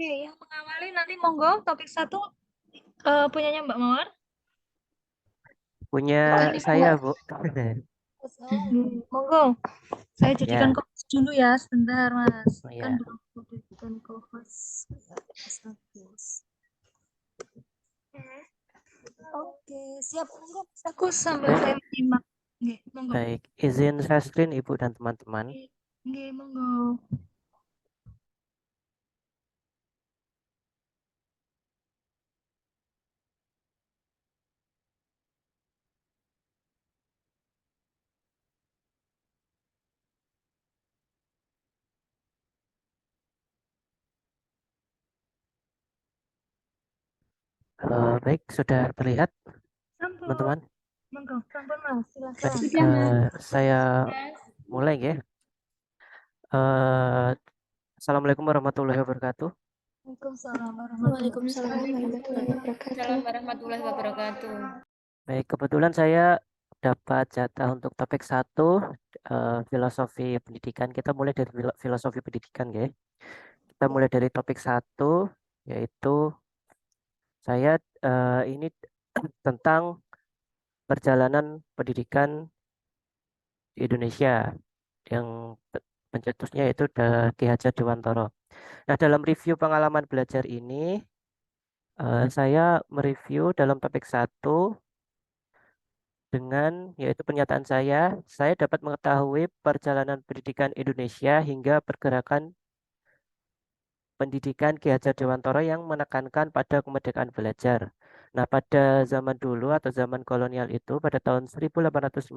Oke, yang mengawali nanti monggo topik 1 punyanya Mbak Mawar. Punya Punyanya saya, Mbak. Bu. Monggo. Saya jadikan Ya, co-host dulu ya, sebentar Mas. oh Kan ya. belum jadikan co-host. Oke, siap. Monggo Mas Agus sambil Oke, saya menyimak. Nggih, monggo. baik. Izin share screen Ibu dan teman-teman. Nggih, monggo. Baik, sudah terlihat, Sampun. teman-teman. Monggo, sampun Mas, Baik, silakan. saya mulai ya. Eh, Assalamualaikum warahmatullahi wabarakatuh. Waalaikumsalam Waalaikumsalam warahmatullahi warahmatullahi wabarakatuh. Baik, kebetulan saya dapat jatah untuk topik 1, filosofi pendidikan. Kita mulai dari filosofi pendidikan, ya. Kita mulai dari topik 1, yaitu saya ini tentang perjalanan pendidikan di Indonesia yang pencetusnya yaitu Ki Hajar Dewantara. Nah, dalam review pengalaman belajar ini, saya mereview dalam topik 1 dengan yaitu pernyataan saya dapat mengetahui perjalanan pendidikan Indonesia hingga pergerakan pendidikan Ki Hajar Dewantara yang menekankan pada kemerdekaan belajar. Nah, pada zaman dulu atau zaman kolonial itu, pada tahun 1854,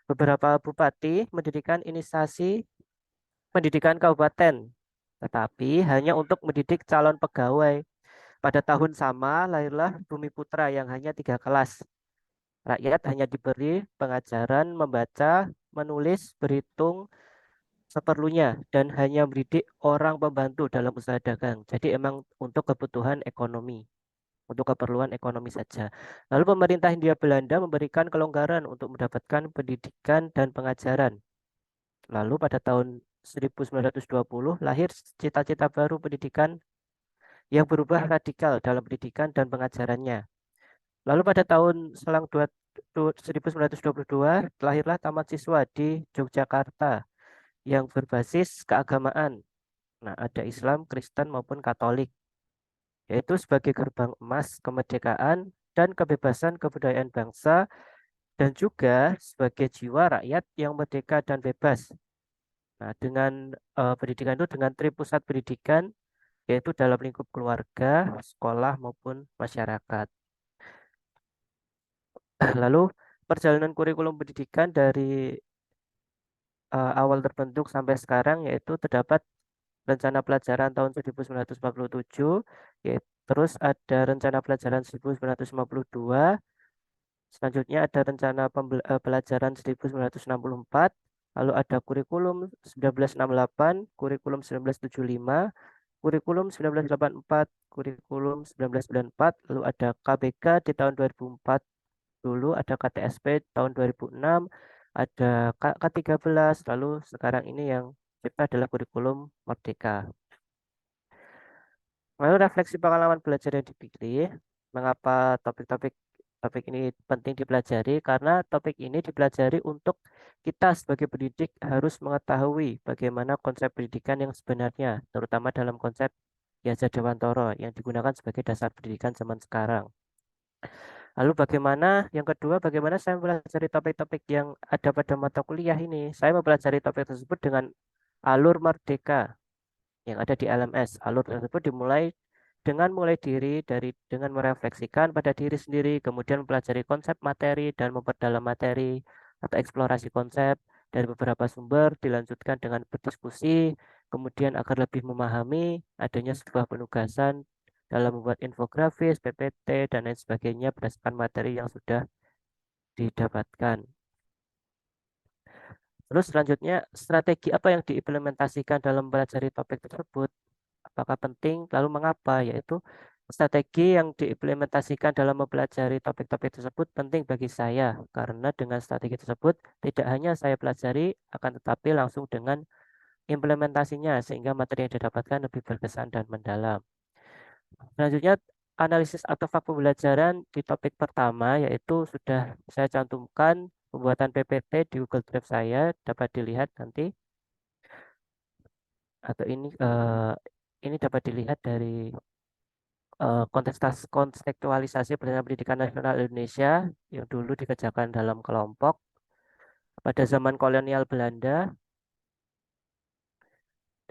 beberapa bupati mendirikan inisiasi pendidikan kabupaten, tetapi hanya untuk mendidik calon pegawai. Pada tahun sama, lahirlah Bumi Putra yang hanya 3 kelas. Rakyat hanya diberi pengajaran membaca, menulis, berhitung seperlunya, dan hanya mendidik orang pembantu dalam usaha dagang. Jadi emang untuk kebutuhan ekonomi, untuk keperluan ekonomi saja. Lalu pemerintah Hindia Belanda memberikan kelonggaran untuk mendapatkan pendidikan dan pengajaran. Lalu pada tahun 1920 lahir cita-cita baru pendidikan yang berubah radikal dalam pendidikan dan pengajarannya. Lalu pada tahun selang 1922 lahirlah Taman Siswa di Yogyakarta yang berbasis keagamaan. Nah, ada Islam, Kristen maupun Katolik, yaitu sebagai gerbang emas kemerdekaan dan kebebasan kebudayaan bangsa dan juga sebagai jiwa rakyat yang merdeka dan bebas. Nah, dengan pendidikan itu dengan pusat pendidikan yaitu dalam lingkup keluarga, sekolah maupun masyarakat. Lalu perjalanan kurikulum pendidikan dari awal terbentuk sampai sekarang yaitu terdapat rencana pelajaran tahun 1947, yaitu terus ada rencana pelajaran 1952, selanjutnya ada rencana pelajaran 1964, lalu ada kurikulum 1968, kurikulum 1975, kurikulum 1984, kurikulum 1994, lalu ada KBK di tahun 2004, dulu ada KTSP tahun 2006, ada K13, lalu sekarang ini yang kita adalah kurikulum Merdeka. Lalu refleksi pengalaman belajar yang dipilih, mengapa topik ini penting dipelajari? Karena topik ini dipelajari untuk kita sebagai pendidik harus mengetahui bagaimana konsep pendidikan yang sebenarnya, terutama dalam konsep Ki Hajar Dewantara yang digunakan sebagai dasar pendidikan zaman sekarang. Lalu yang kedua, bagaimana saya mempelajari topik-topik yang ada pada mata kuliah ini? Saya mempelajari topik tersebut dengan alur Merdeka yang ada di LMS. Alur tersebut dimulai dengan dengan merefleksikan pada diri sendiri, kemudian mempelajari konsep materi dan memperdalam materi atau eksplorasi konsep dari beberapa sumber, dilanjutkan dengan berdiskusi, kemudian agar lebih memahami adanya sebuah penugasan dalam membuat infografis, PPT, dan lain sebagainya berdasarkan materi yang sudah didapatkan. Terus selanjutnya, strategi apa yang diimplementasikan dalam mempelajari topik tersebut? Apakah penting? Lalu mengapa? Yaitu strategi yang diimplementasikan dalam mempelajari topik-topik tersebut penting bagi saya, karena dengan strategi tersebut tidak hanya saya pelajari, akan tetapi langsung dengan implementasinya sehingga materi yang didapatkan lebih berkesan dan mendalam. Selanjutnya, analisis artefak pembelajaran di topik pertama yaitu sudah saya cantumkan pembuatan PPT di Google Drive saya, dapat dilihat nanti. Atau ini dapat dilihat dari kontekstualisasi berdasarkan pendidikan nasional Indonesia yang dulu dikerjakan dalam kelompok pada zaman kolonial Belanda.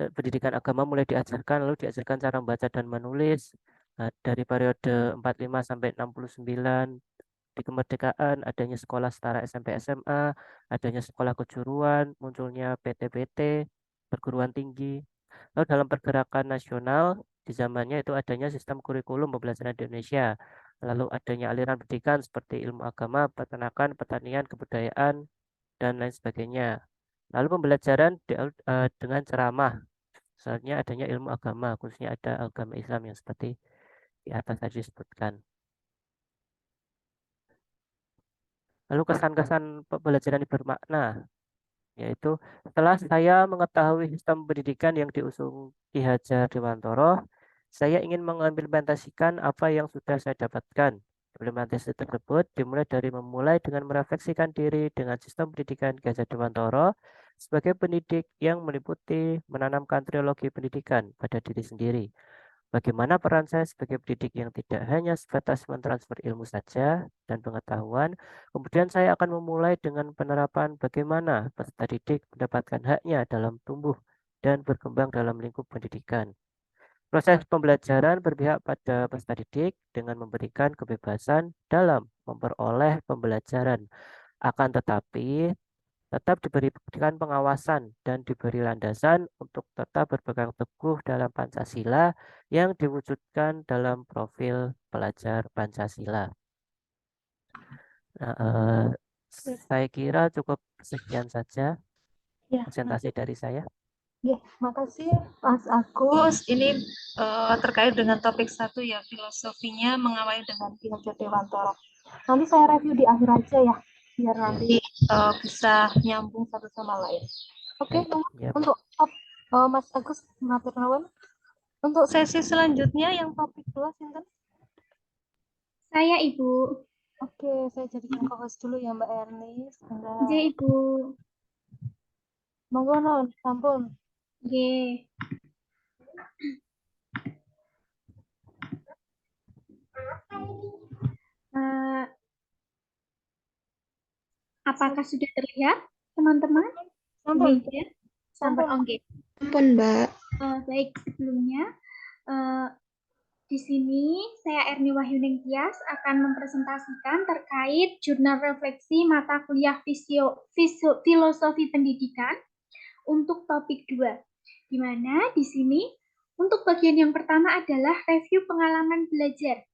Pendidikan agama mulai diajarkan, lalu diajarkan cara membaca dan menulis. Nah, dari periode 45 sampai 69 di kemerdekaan, adanya sekolah setara SMP SMA, adanya sekolah kejuruan, munculnya PT-PT, perguruan tinggi. Lalu dalam pergerakan nasional di zamannya itu adanya sistem kurikulum pembelajaran di Indonesia. Lalu adanya aliran pendidikan seperti ilmu agama, peternakan, pertanian, kebudayaan, dan lain sebagainya. Lalu pembelajaran dengan ceramah. Misalnya adanya ilmu agama, khususnya ada agama Islam yang seperti di atas tadi disebutkan. Lalu kesan-kesan pembelajaran yang bermakna, yaitu setelah saya mengetahui sistem pendidikan yang diusung Ki Hajar Dewantara, saya ingin mengimplementasikan apa yang sudah saya dapatkan. Implementasi tersebut dimulai dari dengan merefleksikan diri dengan sistem pendidikan Ki Hajar Dewantara sebagai pendidik yang meliputi menanamkan trilogi pendidikan pada diri sendiri. Bagaimana peran saya sebagai pendidik yang tidak hanya sebatas mentransfer ilmu saja dan pengetahuan, kemudian saya akan memulai dengan penerapan bagaimana peserta didik mendapatkan haknya dalam tumbuh dan berkembang dalam lingkup pendidikan. Proses pembelajaran berpihak pada peserta didik dengan memberikan kebebasan dalam memperoleh pembelajaran. Akan tetapi, tetap diberikan pengawasan dan diberi landasan untuk tetap berpegang teguh dalam Pancasila yang diwujudkan dalam profil pelajar Pancasila. Nah, saya kira cukup sekian saja Ya, presentasi dari saya. ya, makasih Mas Agus. Ini terkait dengan topik 1 ya, filosofinya mengawali dengan Ki Hajar Dewantara. Nanti saya review di akhir aja ya, biar nanti bisa nyambung satu sama lain. Oke, Ya, untuk Mas Agus mengatur nuwun. Untuk sesi selanjutnya yang topik 2 sinten? Saya Ibu. Oke, saya jadikan co-host dulu ya Mbak Ernis. Nggih Ibu. Monggo non, sampun. Nggih. Apakah sudah terlihat, teman-teman? Sampun. Sampun, oke. Sampun, Mbak. Baik, sebelumnya di sini saya Erni Wahyuning Tias akan mempresentasikan terkait jurnal refleksi mata kuliah filosofi pendidikan untuk topik 2. Di mana di sini untuk bagian yang pertama adalah review pengalaman belajar.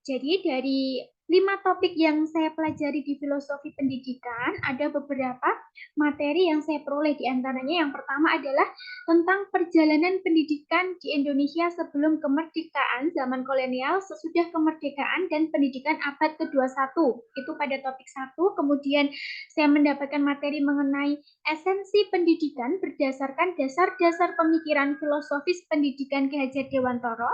Jadi dari 5 topik yang saya pelajari di filosofi pendidikan, ada beberapa materi yang saya peroleh. Di antaranya yang pertama adalah tentang perjalanan pendidikan di Indonesia sebelum kemerdekaan, zaman kolonial, sesudah kemerdekaan, dan pendidikan abad ke-21. Itu pada topik 1. Kemudian saya mendapatkan materi mengenai esensi pendidikan berdasarkan dasar-dasar pemikiran filosofis pendidikan Ki Hajar Dewantara.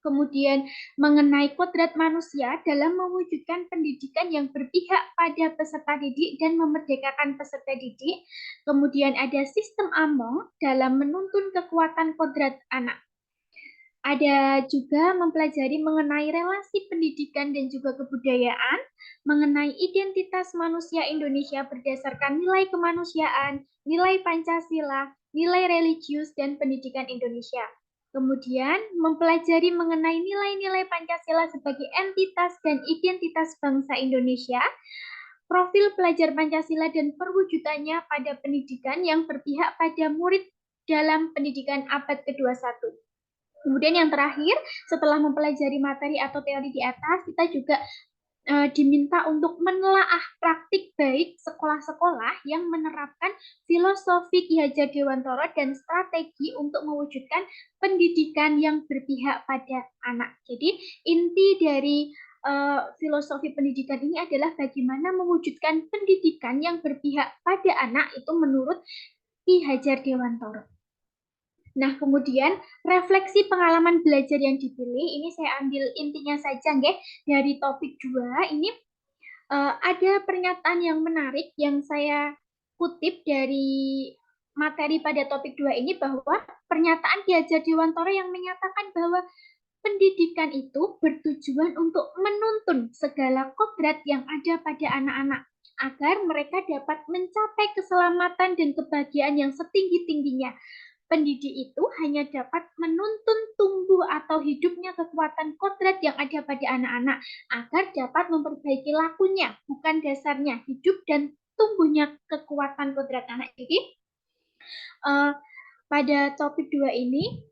Kemudian mengenai kodrat manusia dalam mewujudkan pendidikan yang berpihak pada peserta didik dan memerdekakan peserta didik. Kemudian ada sistem Among dalam menuntun kekuatan kodrat anak. Ada juga mempelajari mengenai relasi pendidikan dan juga kebudayaan, mengenai identitas manusia Indonesia berdasarkan nilai kemanusiaan, nilai Pancasila, nilai religius, dan pendidikan Indonesia. Kemudian mempelajari mengenai nilai-nilai Pancasila sebagai entitas dan identitas bangsa Indonesia, profil pelajar Pancasila dan perwujudannya pada pendidikan yang berpihak pada murid dalam pendidikan abad ke-21. Kemudian yang terakhir, setelah mempelajari materi atau teori di atas, kita juga diminta untuk menelaah praktik baik sekolah-sekolah yang menerapkan filosofi Ki Hajar Dewantara dan strategi untuk mewujudkan pendidikan yang berpihak pada anak. Jadi inti dari filosofi pendidikan ini adalah bagaimana mewujudkan pendidikan yang berpihak pada anak itu menurut Ki Hajar Dewantara. Nah, kemudian refleksi pengalaman belajar yang dipilih, ini saya ambil intinya saja nggih dari topik 2 ini ada pernyataan yang menarik yang saya kutip dari materi pada topik 2 ini bahwa pernyataan Ki Hajar Dewantara yang menyatakan bahwa pendidikan itu bertujuan untuk menuntun segala kodrat yang ada pada anak-anak agar mereka dapat mencapai keselamatan dan kebahagiaan yang setinggi-tingginya. Pendidik itu hanya dapat menuntun tumbuh atau hidupnya kekuatan kodrat yang ada pada anak-anak agar dapat memperbaiki lakunya, bukan dasarnya hidup dan tumbuhnya kekuatan kodrat anak. Jadi pada topik 2 ini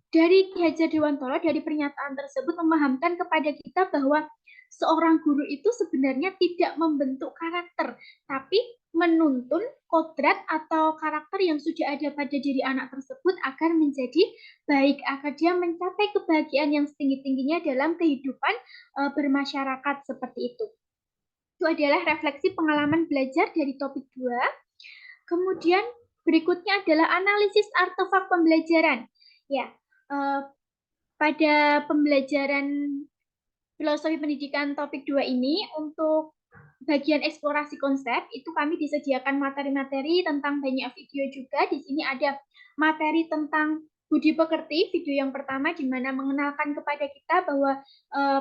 dari Ki Hajar Dewantara dari pernyataan tersebut memahamkan kepada kita bahwa seorang guru itu sebenarnya tidak membentuk karakter, tapi menuntun kodrat atau karakter yang sudah ada pada diri anak tersebut agar menjadi baik, agar dia mencapai kebahagiaan yang setinggi-tingginya dalam kehidupan bermasyarakat seperti itu. Itu adalah refleksi pengalaman belajar dari topik 2. Kemudian berikutnya adalah analisis artefak pembelajaran. Ya, pada pembelajaran filosofi pendidikan topik 2 ini untuk bagian eksplorasi konsep itu kami disediakan materi-materi tentang banyak video juga. Di sini ada materi tentang budi pekerti, video yang pertama di mana mengenalkan kepada kita bahwa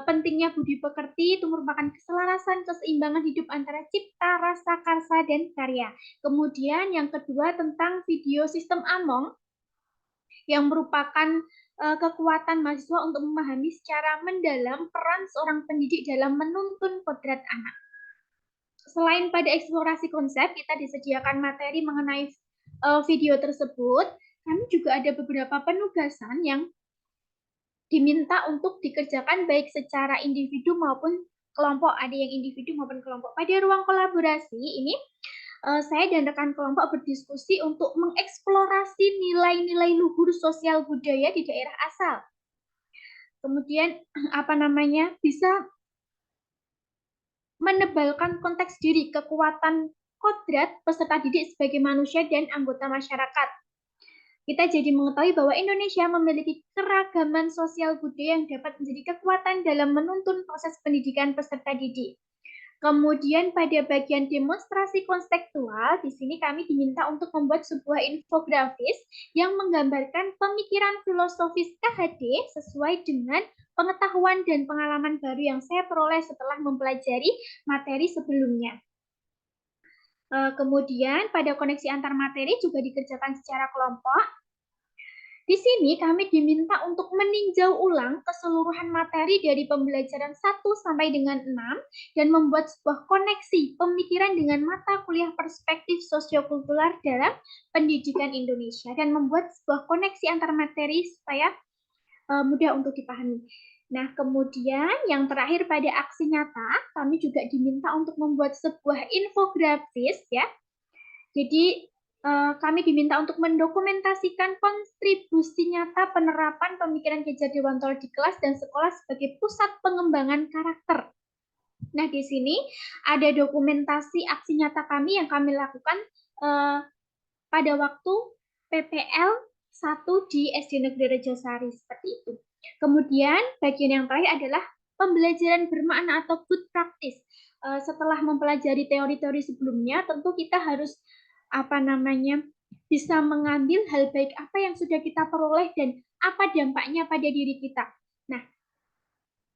pentingnya budi pekerti itu merupakan keselarasan keseimbangan hidup antara cipta, rasa, karsa, dan karya. Kemudian yang kedua tentang video sistem Among yang merupakan kekuatan mahasiswa untuk memahami secara mendalam peran seorang pendidik dalam menuntun kodrat anak. Selain pada eksplorasi konsep, kita disediakan materi mengenai video tersebut. Kami juga ada beberapa penugasan yang diminta untuk dikerjakan baik secara individu maupun kelompok. Ada yang individu maupun kelompok. Pada ruang kolaborasi ini, saya dan rekan kelompok berdiskusi untuk mengeksplorasi nilai-nilai luhur sosial budaya di daerah asal. Kemudian bisa menebalkan konteks diri, kekuatan kodrat peserta didik sebagai manusia dan anggota masyarakat. Kita jadi mengetahui bahwa Indonesia memiliki keragaman sosial budaya yang dapat menjadi kekuatan dalam menuntun proses pendidikan peserta didik. Kemudian pada bagian demonstrasi konseptual, di sini kami diminta untuk membuat sebuah infografis yang menggambarkan pemikiran filosofis KHD sesuai dengan pengetahuan dan pengalaman baru yang saya peroleh setelah mempelajari materi sebelumnya. Kemudian pada koneksi antar materi juga dikerjakan secara kelompok. Di sini kami diminta untuk meninjau ulang keseluruhan materi dari pembelajaran 1 sampai dengan 6 dan membuat sebuah koneksi pemikiran dengan mata kuliah perspektif sosiokultural dalam pendidikan Indonesia dan membuat sebuah koneksi antar materi supaya mudah untuk dipahami. Nah, kemudian yang terakhir pada aksi nyata, kami juga diminta untuk membuat sebuah infografis ya. Jadi kami diminta untuk mendokumentasikan kontribusi nyata penerapan pemikiran Ki Hajar Dewantara di kelas dan sekolah sebagai pusat pengembangan karakter. Nah, di sini ada dokumentasi aksi nyata kami yang kami lakukan pada waktu PPL 1 di SD Negeri Rejosari seperti itu. Kemudian bagian yang terakhir adalah pembelajaran bermakna atau good practice. Setelah mempelajari teori-teori sebelumnya, tentu kita harus bisa mengambil hal baik apa yang sudah kita peroleh dan apa dampaknya pada diri kita. Nah,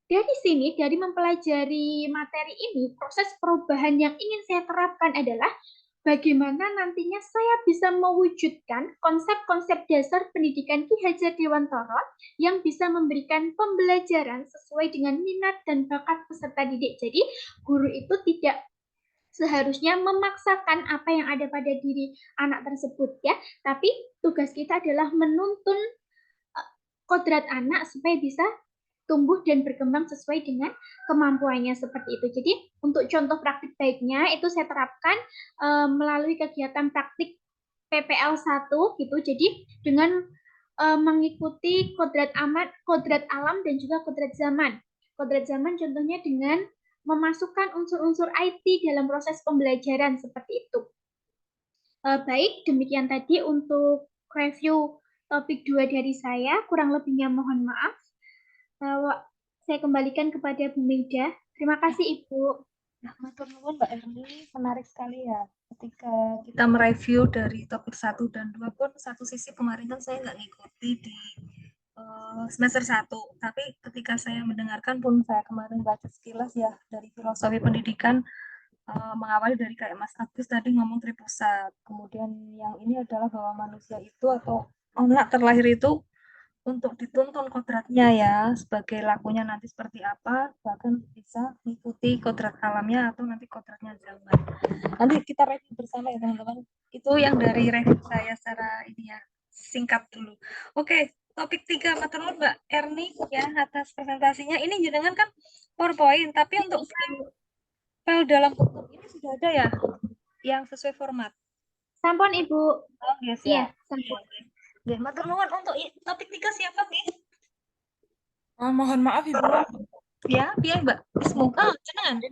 dari sini, dari mempelajari materi ini, proses perubahan yang ingin saya terapkan adalah bagaimana nantinya saya bisa mewujudkan konsep-konsep dasar pendidikan Ki Hajar Dewantara yang bisa memberikan pembelajaran sesuai dengan minat dan bakat peserta didik. Jadi, guru itu tidak seharusnya memaksakan apa yang ada pada diri anak tersebut ya, tapi tugas kita adalah menuntun kodrat anak supaya bisa tumbuh dan berkembang sesuai dengan kemampuannya seperti itu. Jadi untuk contoh praktik baiknya itu saya terapkan melalui kegiatan praktik PPL 1 gitu. Jadi dengan mengikuti kodrat alam dan juga kodrat zaman. Kodrat zaman contohnya dengan memasukkan unsur-unsur IT dalam proses pembelajaran seperti itu. Baik, demikian tadi untuk review topik 2 dari saya. Kurang lebihnya mohon maaf. Saya kembalikan kepada Bu Maida. Terima kasih, Ibu. Nah, matur nuwun Mbak Erni, menarik sekali ya. Ketika kita mereview dari topik 1 dan 2 pun satu sisi kemarin kan saya nggak ngikuti di semester 1, tapi ketika saya mendengarkan pun saya kemarin baca sekilas ya dari filosofi pendidikan, mengawali dari kayak Mas Agus tadi ngomong tripusat. Kemudian yang ini adalah bahwa manusia itu atau anak terlahir itu untuk dituntun kodratnya ya, sebagai lakunya nanti seperti apa, bahkan bisa mengikuti kodrat alamnya atau nanti kodratnya zaman. Nanti kita review bersama ya teman-teman. Itu yang dari review saya secara ini ya, singkat dulu. Oke, topik 3 matur nuwun Mbak Erni ya atas presentasinya. Ini jenengan kan PowerPoint, tapi untuk file dalam bentuk ini sudah ada ya yang sesuai format. Sampun, Ibu. Oh, yes Iya, ya. sampun. Ya, matur nuwun untuk topik 3 siapa nih? Mohon maaf Ibu. Ya, piye Mbak? Semoga jenengan.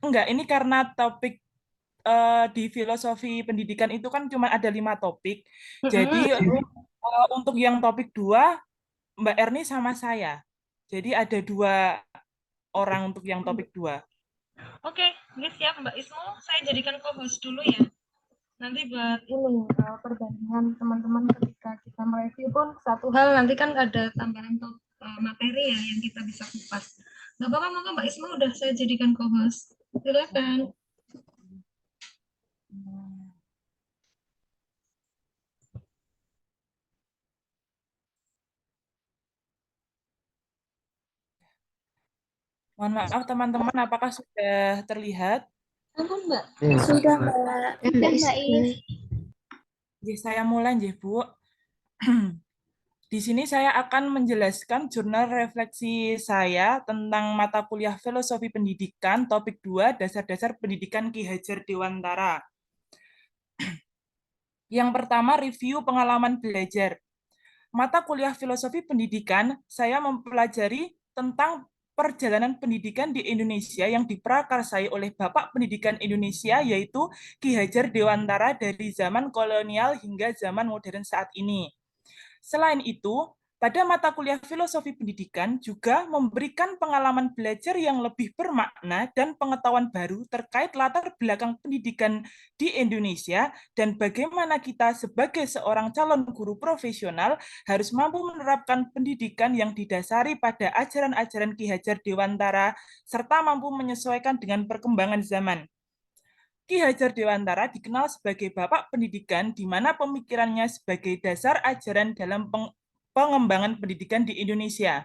Enggak, ini karena topik di filosofi pendidikan itu kan cuma ada 5 topik. Jadi untuk yang topik 2 Mbak Erni sama saya. Jadi ada 2 orang untuk yang topik 2. Oke, ini siap Mbak Ismu. Saya jadikan co-host dulu ya. Nanti buat ini perbandingan teman-teman ketika kita mereview pun satu hal nanti kan ada tambahan materi ya yang kita bisa kupas. Nggak apa-apa, monggo Mbak Ismu udah saya jadikan co-host. Silakan. Mohon maaf teman-teman, apakah sudah terlihat? Ampun Mbak. Sudah, Mbak. Sudah, Mbak Is. Jadi saya mulai, Bu. Di sini saya akan menjelaskan jurnal refleksi saya tentang mata kuliah Filosofi Pendidikan, topik 2, Dasar-Dasar Pendidikan Ki Hajar Dewantara. Yang pertama, review pengalaman belajar. Mata kuliah Filosofi Pendidikan, saya mempelajari tentang perjalanan pendidikan di Indonesia yang diprakarsai oleh Bapak Pendidikan Indonesia, yaitu Ki Hajar Dewantara dari zaman kolonial hingga zaman modern saat ini. Selain itu, pada mata kuliah Filosofi Pendidikan juga memberikan pengalaman belajar yang lebih bermakna dan pengetahuan baru terkait latar belakang pendidikan di Indonesia dan bagaimana kita sebagai seorang calon guru profesional harus mampu menerapkan pendidikan yang didasari pada ajaran-ajaran Ki Hajar Dewantara serta mampu menyesuaikan dengan perkembangan zaman. Ki Hajar Dewantara dikenal sebagai bapak pendidikan di mana pemikirannya sebagai dasar ajaran dalam pengembangan pendidikan di Indonesia.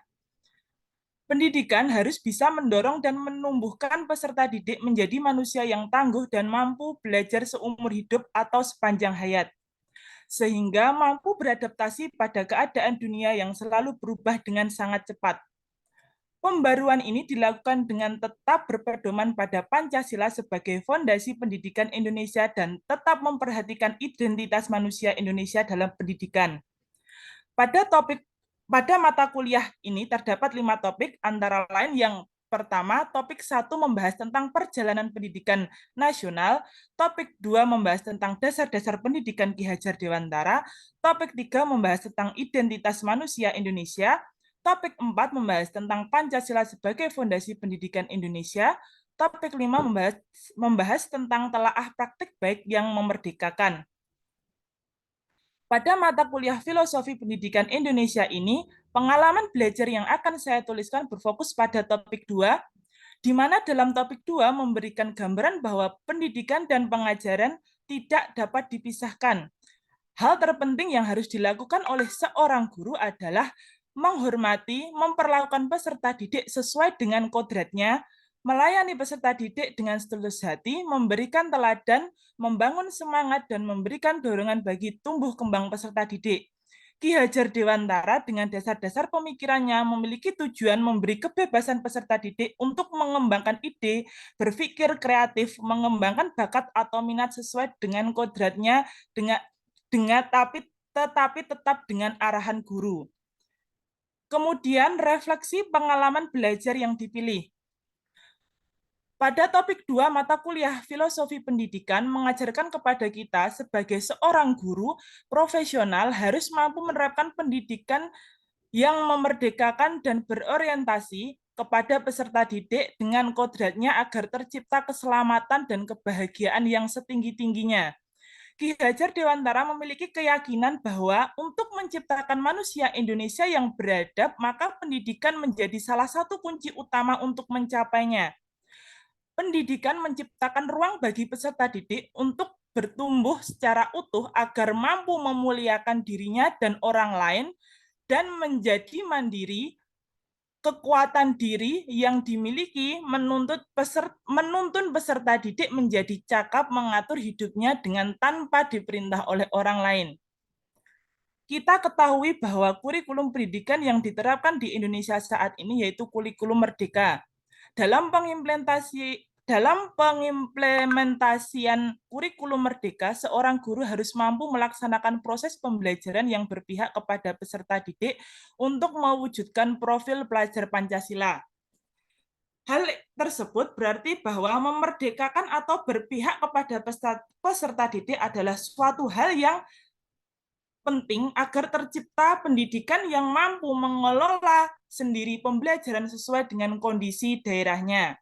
Pendidikan harus bisa mendorong dan menumbuhkan peserta didik menjadi manusia yang tangguh dan mampu belajar seumur hidup atau sepanjang hayat, sehingga mampu beradaptasi pada keadaan dunia yang selalu berubah dengan sangat cepat. Pembaruan ini dilakukan dengan tetap berpedoman pada Pancasila sebagai fondasi pendidikan Indonesia dan tetap memperhatikan identitas manusia Indonesia dalam pendidikan. Pada mata kuliah ini terdapat 5 topik, antara lain yang pertama, topik 1 membahas tentang perjalanan pendidikan nasional, topik 2 membahas tentang dasar-dasar pendidikan Ki Hajar Dewantara, topik 3 membahas tentang identitas manusia Indonesia, topik 4 membahas tentang Pancasila sebagai fondasi pendidikan Indonesia, topik 5 membahas tentang telaah praktik baik yang memerdekakan. Pada mata kuliah Filosofi Pendidikan Indonesia ini, pengalaman belajar yang akan saya tuliskan berfokus pada topik 2, di mana dalam topik 2 memberikan gambaran bahwa pendidikan dan pengajaran tidak dapat dipisahkan. Hal terpenting yang harus dilakukan oleh seorang guru adalah menghormati, memperlakukan peserta didik sesuai dengan kodratnya, melayani peserta didik dengan setulus hati, memberikan teladan, membangun semangat, dan memberikan dorongan bagi tumbuh kembang peserta didik. Ki Hajar Dewantara dengan dasar-dasar pemikirannya memiliki tujuan memberi kebebasan peserta didik untuk mengembangkan ide, berpikir kreatif, mengembangkan bakat atau minat sesuai dengan kodratnya, tetapi tetap dengan arahan guru. Kemudian refleksi pengalaman belajar yang dipilih. Pada topik 2, mata kuliah Filosofi Pendidikan mengajarkan kepada kita sebagai seorang guru profesional harus mampu menerapkan pendidikan yang memerdekakan dan berorientasi kepada peserta didik dengan kodratnya agar tercipta keselamatan dan kebahagiaan yang setinggi-tingginya. Ki Hajar Dewantara memiliki keyakinan bahwa untuk menciptakan manusia Indonesia yang beradab, maka pendidikan menjadi salah satu kunci utama untuk mencapainya. Pendidikan menciptakan ruang bagi peserta didik untuk bertumbuh secara utuh agar mampu memuliakan dirinya dan orang lain dan menjadi mandiri. Kekuatan diri yang dimiliki menuntun peserta didik menjadi cakap mengatur hidupnya dengan tanpa diperintah oleh orang lain. Kita ketahui bahwa kurikulum pendidikan yang diterapkan di Indonesia saat ini yaitu kurikulum merdeka. Dalam pengimplementasian kurikulum merdeka, seorang guru harus mampu melaksanakan proses pembelajaran yang berpihak kepada peserta didik untuk mewujudkan profil pelajar Pancasila. Hal tersebut berarti bahwa memerdekakan atau berpihak kepada peserta didik adalah suatu hal yang penting agar tercipta pendidikan yang mampu mengelola sendiri pembelajaran sesuai dengan kondisi daerahnya.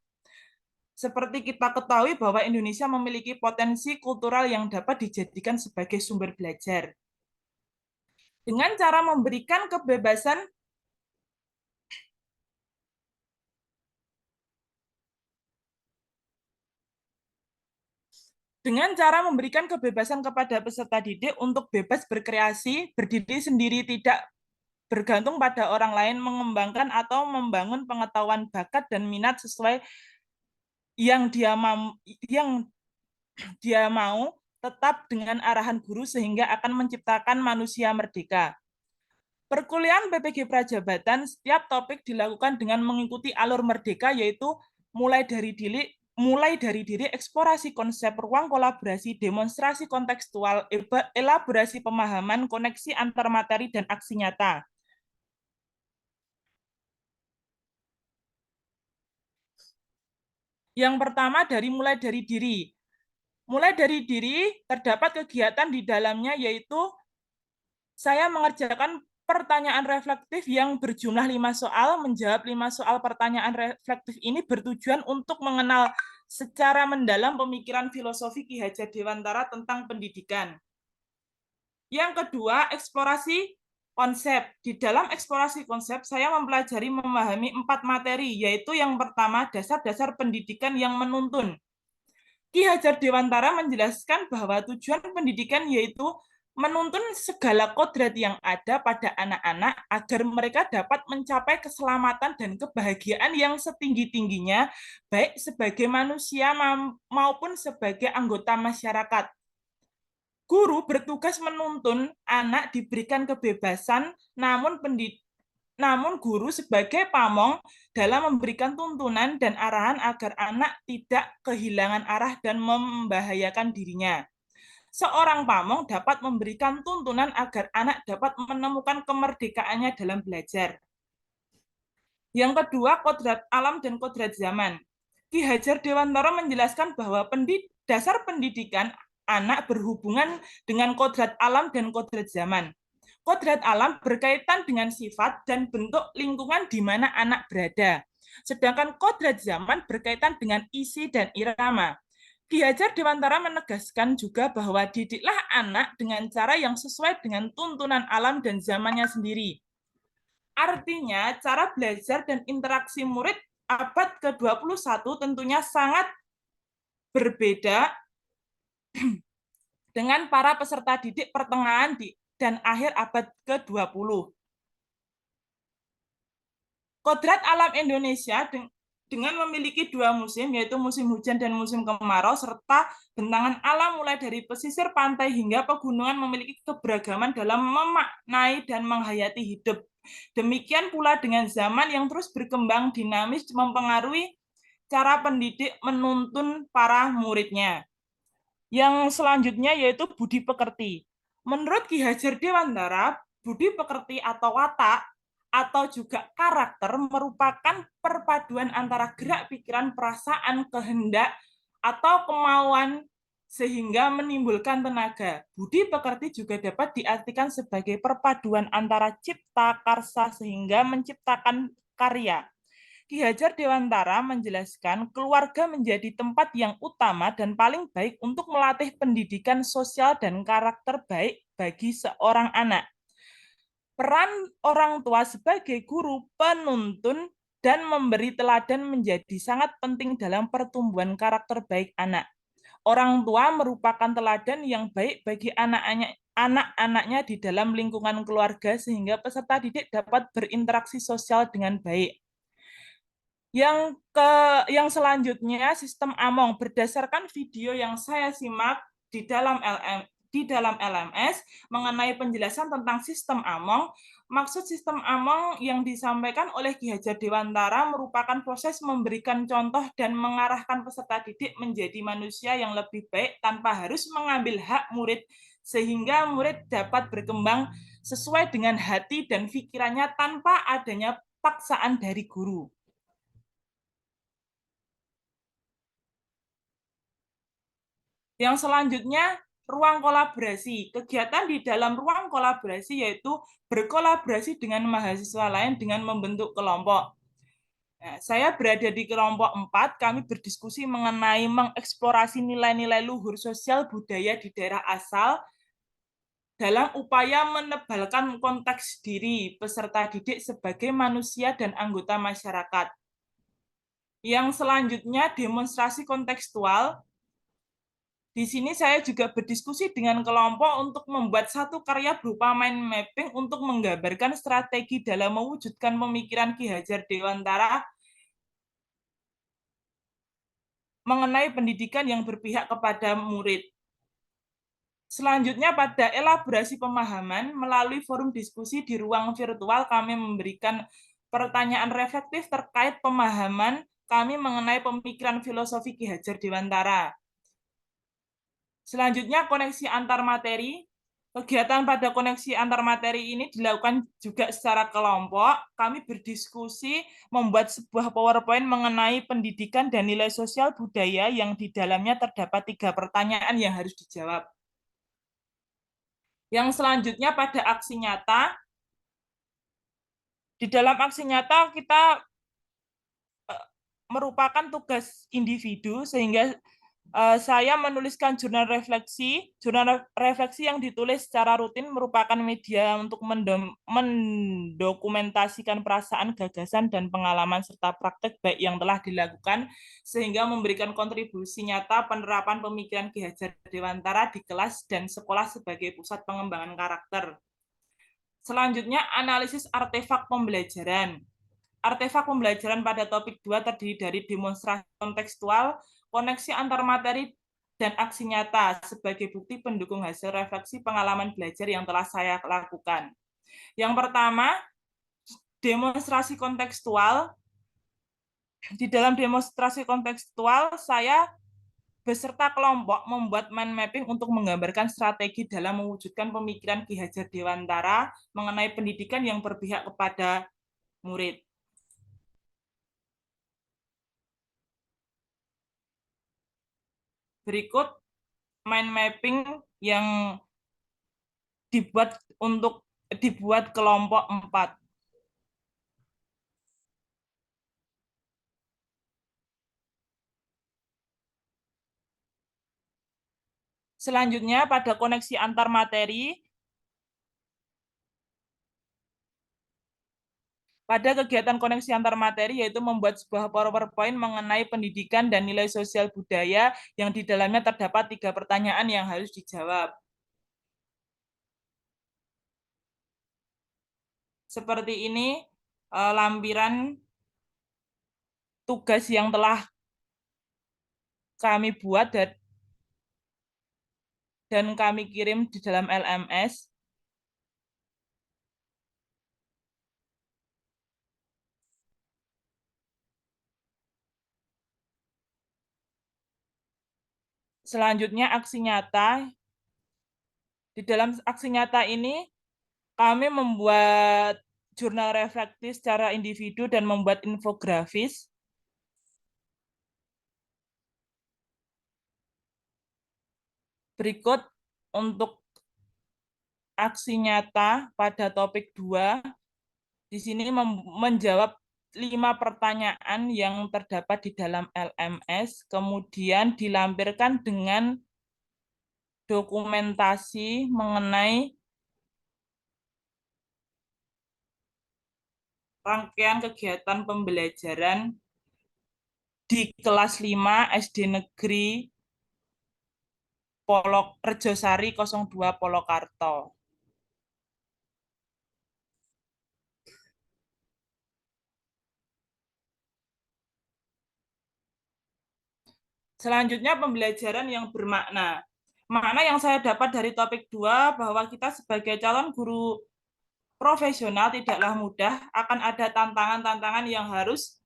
Seperti kita ketahui bahwa Indonesia memiliki potensi kultural yang dapat dijadikan sebagai sumber belajar. Dengan cara memberikan kebebasan kepada peserta didik untuk bebas berkreasi, berdiri sendiri, tidak bergantung pada orang lain, mengembangkan atau membangun pengetahuan, bakat, dan minat sesuai yang dia mau tetap dengan arahan guru sehingga akan menciptakan manusia merdeka. Perkuliahan PPG Prajabatan, setiap topik dilakukan dengan mengikuti alur merdeka, yaitu mulai dari diri, eksplorasi konsep, ruang kolaborasi, demonstrasi kontekstual, elaborasi pemahaman, koneksi antar materi, dan aksi nyata. Yang pertama mulai dari diri. Mulai dari diri terdapat kegiatan di dalamnya, yaitu saya mengerjakan pertanyaan reflektif yang berjumlah 5 soal. Menjawab 5 soal pertanyaan reflektif ini bertujuan untuk mengenal secara mendalam pemikiran filosofi Ki Hajar Dewantara tentang pendidikan. Yang kedua, eksplorasi konsep. Di dalam eksplorasi konsep, saya mempelajari memahami 4 materi, yaitu yang pertama, dasar-dasar pendidikan yang menuntun. Ki Hajar Dewantara menjelaskan bahwa tujuan pendidikan yaitu menuntun segala kodrat yang ada pada anak-anak agar mereka dapat mencapai keselamatan dan kebahagiaan yang setinggi-tingginya, baik sebagai manusia maupun sebagai anggota masyarakat. Guru bertugas menuntun, anak diberikan kebebasan, namun guru sebagai pamong dalam memberikan tuntunan dan arahan agar anak tidak kehilangan arah dan membahayakan dirinya. Seorang pamong dapat memberikan tuntunan agar anak dapat menemukan kemerdekaannya dalam belajar. Yang kedua, kodrat alam dan kodrat zaman. Ki Hajar Dewantara menjelaskan bahwa dasar pendidikan anak berhubungan dengan kodrat alam dan kodrat zaman. Kodrat alam berkaitan dengan sifat dan bentuk lingkungan di mana anak berada. Sedangkan kodrat zaman berkaitan dengan isi dan irama. Ki Hajar Dewantara menegaskan juga bahwa didiklah anak dengan cara yang sesuai dengan tuntunan alam dan zamannya sendiri. Artinya, cara belajar dan interaksi murid abad ke-21 tentunya sangat berbeda dengan para peserta didik pertengahan dan akhir abad ke-20. Kodrat alam Indonesia dengan memiliki 2 musim, yaitu musim hujan dan musim kemarau, serta bentangan alam mulai dari pesisir pantai hingga pegunungan memiliki keberagaman dalam memaknai dan menghayati hidup. Demikian pula dengan zaman yang terus berkembang dinamis mempengaruhi cara pendidik menuntun para muridnya. Yang selanjutnya yaitu budi pekerti. Menurut Ki Hajar Dewantara, budi pekerti atau watak atau juga karakter merupakan perpaduan antara gerak pikiran, perasaan, kehendak, atau kemauan sehingga menimbulkan tenaga. Budi pekerti juga dapat diartikan sebagai perpaduan antara cipta, karsa sehingga menciptakan karya. Ki Hajar Dewantara menjelaskan keluarga menjadi tempat yang utama dan paling baik untuk melatih pendidikan sosial dan karakter baik bagi seorang anak. Peran orang tua sebagai guru, penuntun, dan memberi teladan menjadi sangat penting dalam pertumbuhan karakter baik anak. Orang tua merupakan teladan yang baik bagi anak-anaknya di dalam lingkungan keluarga sehingga peserta didik dapat berinteraksi sosial dengan baik. Yang selanjutnya sistem Among berdasarkan video yang saya simak di dalam LMS mengenai penjelasan tentang sistem Among. Maksud sistem Among yang disampaikan oleh Ki Hajar Dewantara merupakan proses memberikan contoh dan mengarahkan peserta didik menjadi manusia yang lebih baik tanpa harus mengambil hak murid sehingga murid dapat berkembang sesuai dengan hati dan pikirannya tanpa adanya paksaan dari guru. Yang selanjutnya, ruang kolaborasi. Kegiatan di dalam ruang kolaborasi yaitu berkolaborasi dengan mahasiswa lain dengan membentuk kelompok. Nah, saya berada di kelompok 4, kami berdiskusi mengenai mengeksplorasi nilai-nilai luhur sosial budaya di daerah asal dalam upaya menebalkan konteks diri peserta didik sebagai manusia dan anggota masyarakat. Yang selanjutnya, demonstrasi kontekstual. Di sini saya juga berdiskusi dengan kelompok untuk membuat satu karya berupa mind mapping untuk menggambarkan strategi dalam mewujudkan pemikiran Ki Hajar Dewantara mengenai pendidikan yang berpihak kepada murid. Selanjutnya pada elaborasi pemahaman, melalui forum diskusi di ruang virtual kami memberikan pertanyaan reflektif terkait pemahaman kami mengenai pemikiran filosofi Ki Hajar Dewantara. Selanjutnya, koneksi antar materi. Kegiatan pada koneksi antar materi ini dilakukan juga secara kelompok. Kami berdiskusi membuat sebuah PowerPoint mengenai pendidikan dan nilai sosial budaya yang di dalamnya terdapat 3 pertanyaan yang harus dijawab. Yang selanjutnya pada aksi nyata. Di dalam aksi nyata kita merupakan tugas individu sehingga saya menuliskan jurnal refleksi. Jurnal refleksi yang ditulis secara rutin merupakan media untuk mendokumentasikan perasaan, gagasan, dan pengalaman serta praktek baik yang telah dilakukan sehingga memberikan kontribusi nyata penerapan pemikiran Ki Hajar Dewantara di kelas dan sekolah sebagai pusat pengembangan karakter. Selanjutnya, analisis artefak pembelajaran. Artefak pembelajaran pada topik 2 terdiri dari demonstrasi kontekstual, koneksi antar materi, dan aksi nyata sebagai bukti pendukung hasil refleksi pengalaman belajar yang telah saya lakukan. Yang pertama, demonstrasi kontekstual. Di dalam demonstrasi kontekstual, saya beserta kelompok membuat mind mapping untuk menggambarkan strategi dalam mewujudkan pemikiran Ki Hajar Dewantara mengenai pendidikan yang berpihak kepada murid. Berikut mind mapping yang dibuat kelompok 4. Selanjutnya pada koneksi antar materi. Pada kegiatan koneksi antar materi yaitu membuat sebuah PowerPoint mengenai pendidikan dan nilai sosial budaya yang di dalamnya terdapat 3 pertanyaan yang harus dijawab. Seperti ini lampiran tugas yang telah kami buat dan kami kirim di dalam LMS. Selanjutnya aksi nyata. Di dalam aksi nyata ini kami membuat jurnal reflektif secara individu dan membuat infografis. Berikut untuk aksi nyata pada topik 2. Di sini menjawab 5 pertanyaan yang terdapat di dalam LMS, kemudian dilampirkan dengan dokumentasi mengenai rangkaian kegiatan pembelajaran di kelas 5 SD Negeri Rejosari 02 Polokarto. Selanjutnya pembelajaran yang bermakna. Makna yang saya dapat dari topik 2 bahwa kita sebagai calon guru profesional tidaklah mudah, akan ada tantangan-tantangan yang harus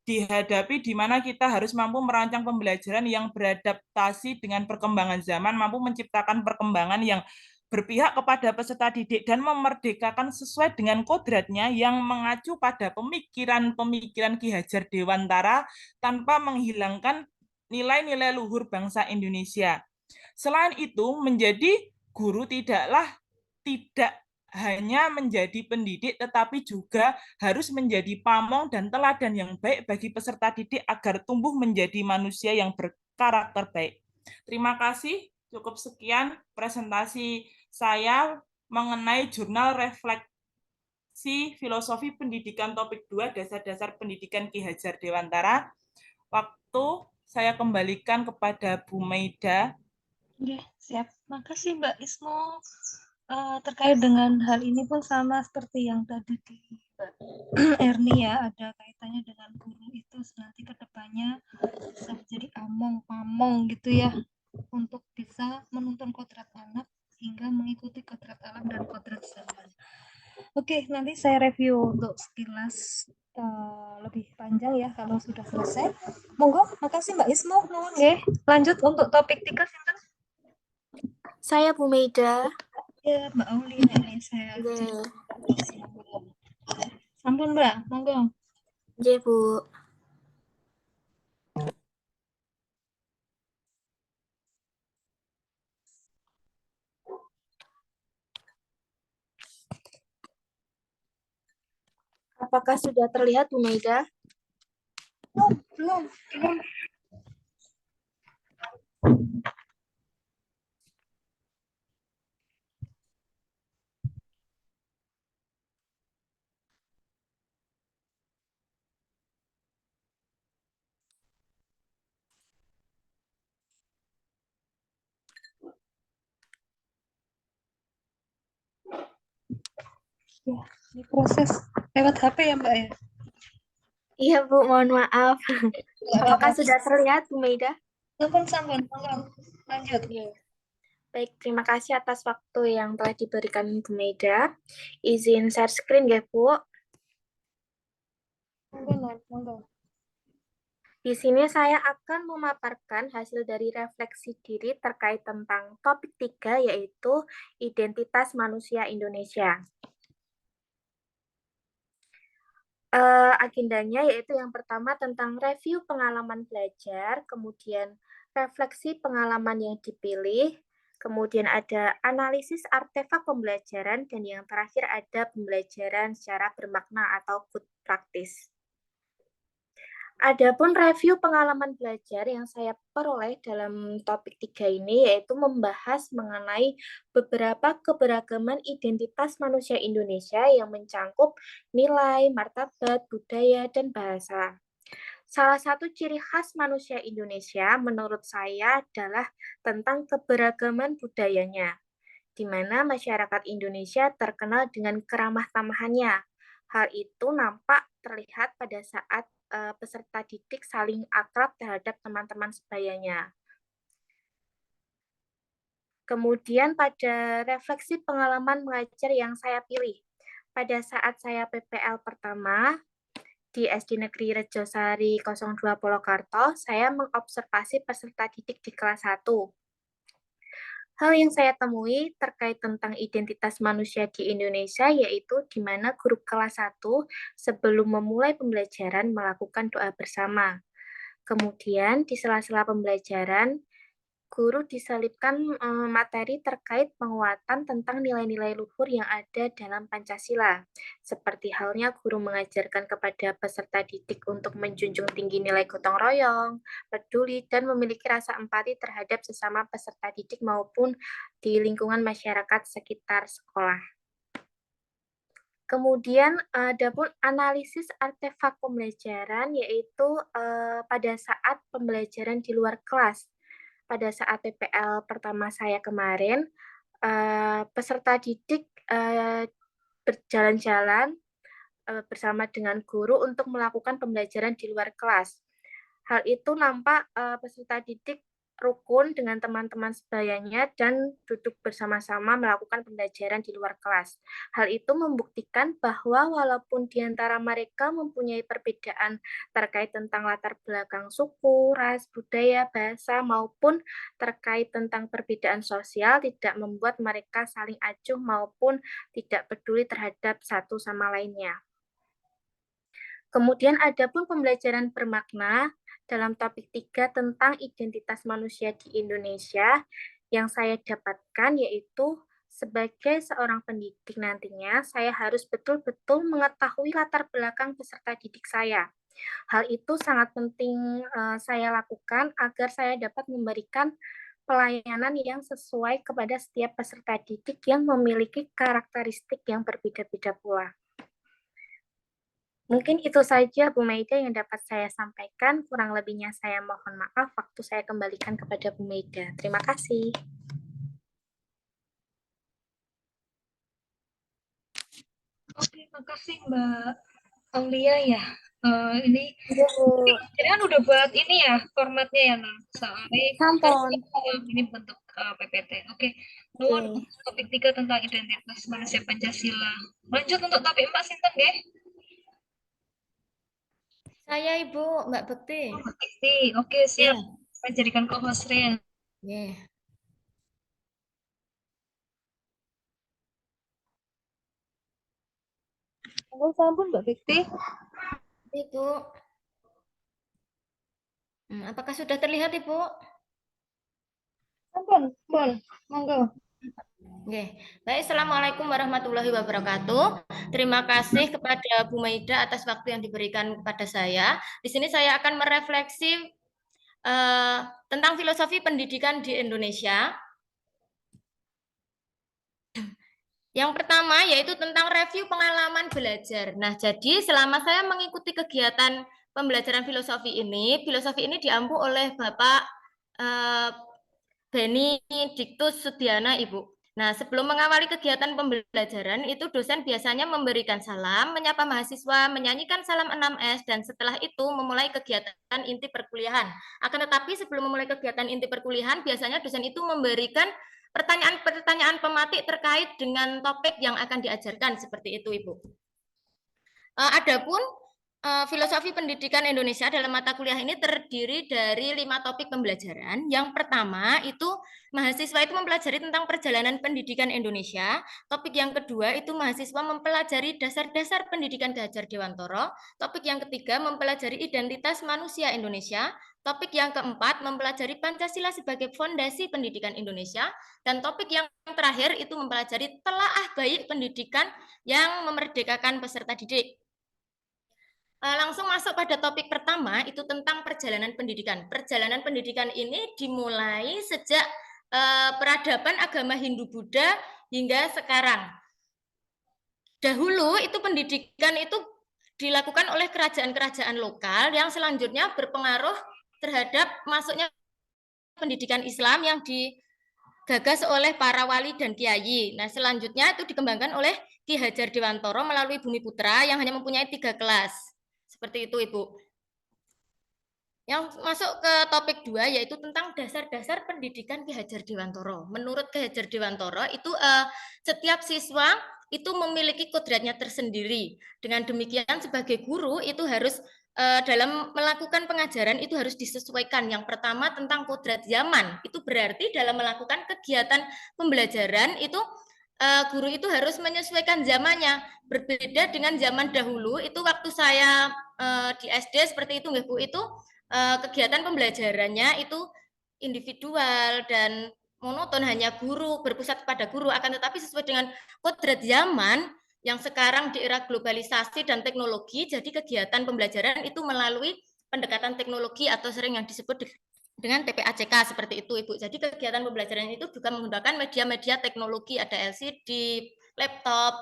dihadapi di mana kita harus mampu merancang pembelajaran yang beradaptasi dengan perkembangan zaman, mampu menciptakan perkembangan yang berpihak kepada peserta didik dan memerdekakan sesuai dengan kodratnya yang mengacu pada pemikiran-pemikiran Ki Hajar Dewantara tanpa menghilangkan nilai-nilai luhur bangsa Indonesia. Selain itu, menjadi guru tidak hanya menjadi pendidik, tetapi juga harus menjadi pamong dan teladan yang baik bagi peserta didik agar tumbuh menjadi manusia yang berkarakter baik. Terima kasih. Cukup sekian presentasi saya mengenai jurnal refleksi filosofi pendidikan topik 2 dasar-dasar pendidikan Ki Hajar Dewantara. Waktu saya kembalikan kepada Bu Maida. Oke, siap. Makasih Mbak Ismo. Terkait dengan hal ini pun sama seperti yang tadi di Erni ya, ada kaitannya dengan guru itu nanti ke depannya bisa menjadi among-pamong gitu ya, untuk bisa menuntun kodrat anak hingga mengikuti kodrat alam dan kodrat zaman. Oke, nanti saya review untuk sekilas lebih panjang ya kalau sudah selesai. Monggo, makasih Mbak Ismo. Oke, lanjut untuk topik 3. Saya Bu Maida. Ya, Mbak Auli nih saya. Sampun Mbak, monggo. Nggih, Bu. Apakah sudah terlihat, Bu Maida? Belum. Ya, ini proses lewat HP ya Mbak ya? Iya, Bu, mohon maaf. Nggak Apakah apa-apa. sudah terlihat, Bu Maida? Sampun, monggo. Lanjut. Baik, terima kasih atas waktu yang telah diberikan Bu Maida. Izin share screen ya, Bu. Monggo. Di sini saya akan memaparkan hasil dari refleksi diri terkait tentang topik 3, yaitu identitas manusia Indonesia. Agendanya yaitu yang pertama tentang review pengalaman belajar, kemudian refleksi pengalaman yang dipilih, kemudian ada analisis artefak pembelajaran, dan yang terakhir ada pembelajaran secara bermakna atau good practice. Adapun review pengalaman belajar yang saya peroleh dalam topik 3 ini yaitu membahas mengenai beberapa keberagaman identitas manusia Indonesia yang mencangkup nilai, martabat, budaya, dan bahasa. Salah satu ciri khas manusia Indonesia menurut saya adalah tentang keberagaman budayanya, di mana masyarakat Indonesia terkenal dengan keramah tamahannya. Hal itu nampak terlihat pada saat peserta didik saling akrab terhadap teman-teman sebayanya. Kemudian pada refleksi pengalaman mengajar yang saya pilih. Pada saat saya PPL pertama di SD Negeri Rejosari 02 Polokarto, saya mengobservasi peserta didik di kelas 1. Hal yang saya temui terkait tentang identitas manusia di Indonesia yaitu di mana guru kelas 1 sebelum memulai pembelajaran melakukan doa bersama. Kemudian di sela-sela pembelajaran, guru diselipkan materi terkait penguatan tentang nilai-nilai luhur yang ada dalam Pancasila. Seperti halnya guru mengajarkan kepada peserta didik untuk menjunjung tinggi nilai gotong royong, peduli, dan memiliki rasa empati terhadap sesama peserta didik maupun di lingkungan masyarakat sekitar sekolah. Kemudian ada pun analisis artefak pembelajaran yaitu pada saat pembelajaran di luar kelas. Pada saat PPL pertama saya kemarin, peserta didik berjalan-jalan bersama dengan guru untuk melakukan pembelajaran di luar kelas. Hal itu nampak peserta didik rukun dengan teman-teman sebayanya dan duduk bersama-sama melakukan pembelajaran di luar kelas. Hal itu membuktikan bahwa walaupun di antara mereka mempunyai perbedaan terkait tentang latar belakang suku, ras, budaya, bahasa, maupun terkait tentang perbedaan sosial, tidak membuat mereka saling acuh maupun tidak peduli terhadap satu sama lainnya. Kemudian ada pun pembelajaran bermakna dalam topik 3 tentang identitas manusia di Indonesia yang saya dapatkan yaitu sebagai seorang pendidik nantinya saya harus betul-betul mengetahui latar belakang peserta didik saya. Hal itu sangat penting saya lakukan agar saya dapat memberikan pelayanan yang sesuai kepada setiap peserta didik yang memiliki karakteristik yang berbeda-beda pula. Mungkin itu saja Bu Maida yang dapat saya sampaikan. Kurang lebihnya saya mohon maaf. Waktu saya kembalikan kepada Bu Maida. Terima kasih. Oke, makasih Mbak Aulia ya. Ini Iya, Bu. kan udah buat ini ya formatnya ya, nah. Soalnya Sampun. ini bentuk PPT. Oke. Nuhun topik 3 tentang identitas manusia Pancasila. Lanjut untuk topik 4 sinten nggih? Saya Ibu, Mbak Bekti. Mbak Bekti. Oke, siap. Saya jadikan co-host Ria. Nggih. Sampun Mbak Bekti. Ibu. Apakah sudah terlihat Ibu? Sampun, monggo. Oke. Baik, Assalamualaikum warahmatullahi wabarakatuh. Terima kasih kepada Bu Maida atas waktu yang diberikan kepada saya. Di sini saya akan merefleksi tentang filosofi pendidikan di Indonesia. Yang pertama yaitu tentang review pengalaman belajar. Nah, jadi selama saya mengikuti kegiatan pembelajaran filosofi ini diampu oleh Bapak Benediktus Sudiana, Ibu. Nah, sebelum mengawali kegiatan pembelajaran, itu dosen biasanya memberikan salam, menyapa mahasiswa, menyanyikan salam 6S, dan setelah itu memulai kegiatan inti perkuliahan. Akan tetapi sebelum memulai kegiatan inti perkuliahan, biasanya dosen itu memberikan pertanyaan-pertanyaan pematik terkait dengan topik yang akan diajarkan, seperti itu, Ibu. Adapun filosofi pendidikan Indonesia dalam mata kuliah ini terdiri dari 5 topik pembelajaran. Yang pertama itu mahasiswa itu mempelajari tentang perjalanan pendidikan Indonesia. Topik yang kedua itu mahasiswa mempelajari dasar-dasar pendidikan Ki Hajar Dewantara. Topik yang ketiga mempelajari identitas manusia Indonesia. Topik yang keempat mempelajari Pancasila sebagai fondasi pendidikan Indonesia. Dan topik yang terakhir itu mempelajari telaah baik pendidikan yang memerdekakan peserta didik. Langsung masuk pada topik pertama, itu tentang perjalanan pendidikan. Perjalanan pendidikan ini dimulai sejak peradaban agama Hindu-Buddha hingga sekarang. Dahulu itu pendidikan itu dilakukan oleh kerajaan-kerajaan lokal yang selanjutnya berpengaruh terhadap masuknya pendidikan Islam yang digagas oleh para wali dan kiai. Nah, selanjutnya itu dikembangkan oleh Ki Hajar Dewantara melalui Bumiputra yang hanya mempunyai 3 kelas. Seperti itu, Ibu. Yang masuk ke topik 2 yaitu tentang dasar-dasar pendidikan Ki Hajar Dewantara. Menurut Ki Hajar Dewantara itu setiap siswa itu memiliki kodratnya tersendiri. Dengan demikian sebagai guru itu harus dalam melakukan pengajaran itu harus disesuaikan. Yang pertama tentang kodrat zaman. Itu berarti dalam melakukan kegiatan pembelajaran itu guru itu harus menyesuaikan zamannya. Berbeda dengan zaman dahulu, itu waktu saya di SD seperti itu, Bu, itu kegiatan pembelajarannya itu individual dan monoton, hanya guru, berpusat pada guru. Akan tetapi sesuai dengan kodrat zaman, yang sekarang di era globalisasi dan teknologi, jadi kegiatan pembelajaran itu melalui pendekatan teknologi atau sering yang disebut dengan TPACK seperti itu, Ibu. Jadi kegiatan pembelajaran itu juga menggunakan media-media teknologi, ada LCD, laptop,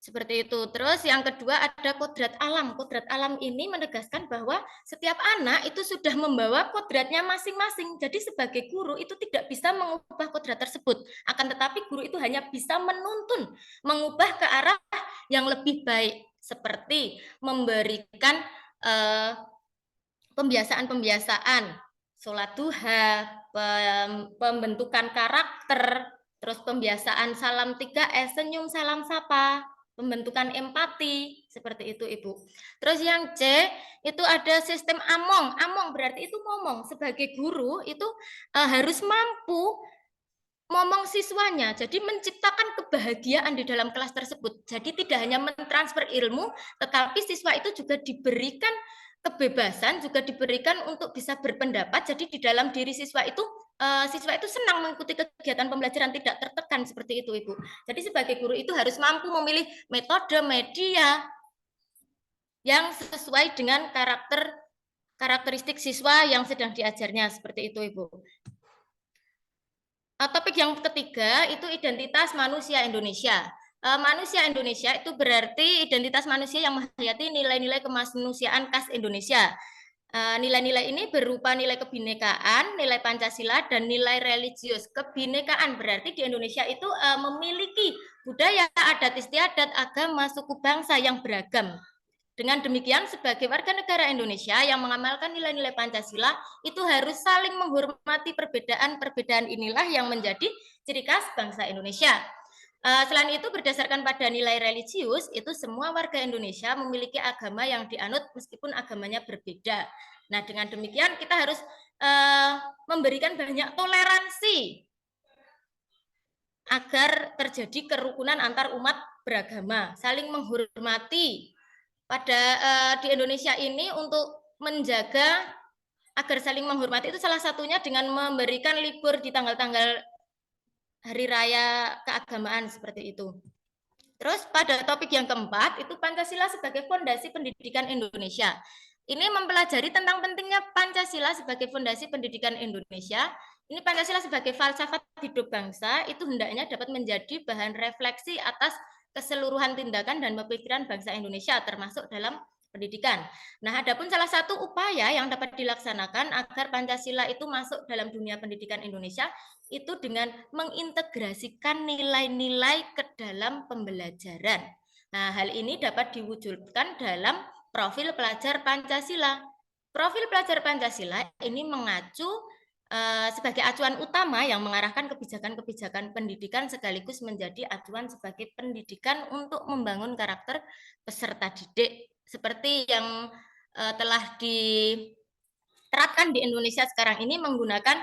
seperti itu. Terus yang kedua ada kodrat alam. Kodrat alam ini menegaskan bahwa setiap anak itu sudah membawa kodratnya masing-masing. Jadi sebagai guru itu tidak bisa mengubah kodrat tersebut. Akan tetapi guru itu hanya bisa menuntun, mengubah ke arah yang lebih baik. Seperti memberikan pembiasaan-pembiasaan, sholat duha, pembentukan karakter, terus pembiasaan salam 3S, senyum, salam, sapa, pembentukan empati, seperti itu, Ibu. Terus yang C, itu ada sistem among. Among berarti itu ngomong. Sebagai guru itu harus mampu ngomong siswanya, jadi menciptakan kebahagiaan di dalam kelas tersebut. Jadi tidak hanya mentransfer ilmu, tetapi siswa itu juga diberikan kebebasan, juga diberikan untuk bisa berpendapat. Jadi di dalam diri siswa itu senang mengikuti kegiatan pembelajaran, tidak tertekan seperti itu, Ibu. Jadi sebagai guru itu harus mampu memilih metode media yang sesuai dengan karakteristik siswa yang sedang diajarnya, seperti itu, Ibu. Topik yang ketiga itu identitas manusia Indonesia. Manusia Indonesia itu berarti identitas manusia yang menghayati nilai-nilai kemanusiaan khas Indonesia. Nilai-nilai ini berupa nilai kebinekaan, nilai Pancasila, dan nilai religius. Kebinekaan berarti di Indonesia itu memiliki budaya, adat istiadat, agama, suku bangsa yang beragam. Dengan demikian, sebagai warga negara Indonesia yang mengamalkan nilai-nilai Pancasila, itu harus saling menghormati perbedaan-perbedaan inilah yang menjadi ciri khas bangsa Indonesia. Selain itu, berdasarkan pada nilai religius, itu semua warga Indonesia memiliki agama yang dianut meskipun agamanya berbeda. Nah, dengan demikian kita harus memberikan banyak toleransi agar terjadi kerukunan antar umat beragama, saling menghormati. Di Indonesia ini untuk menjaga agar saling menghormati itu salah satunya dengan memberikan libur di tanggal-tanggal hari raya keagamaan seperti itu. Terus pada topik yang keempat itu Pancasila sebagai fondasi pendidikan Indonesia. Ini mempelajari tentang pentingnya Pancasila sebagai fondasi pendidikan Indonesia. Ini Pancasila sebagai falsafat hidup bangsa itu hendaknya dapat menjadi bahan refleksi atas keseluruhan tindakan dan pemikiran bangsa Indonesia termasuk dalam pendidikan. Nah, adapun salah satu upaya yang dapat dilaksanakan agar Pancasila itu masuk dalam dunia pendidikan Indonesia itu dengan mengintegrasikan nilai-nilai ke dalam pembelajaran. Nah, hal ini dapat diwujudkan dalam profil pelajar Pancasila. Profil pelajar Pancasila ini mengacu sebagai acuan utama yang mengarahkan kebijakan-kebijakan pendidikan sekaligus menjadi acuan sebagai pendidikan untuk membangun karakter peserta didik seperti yang telah diterapkan di Indonesia sekarang ini menggunakan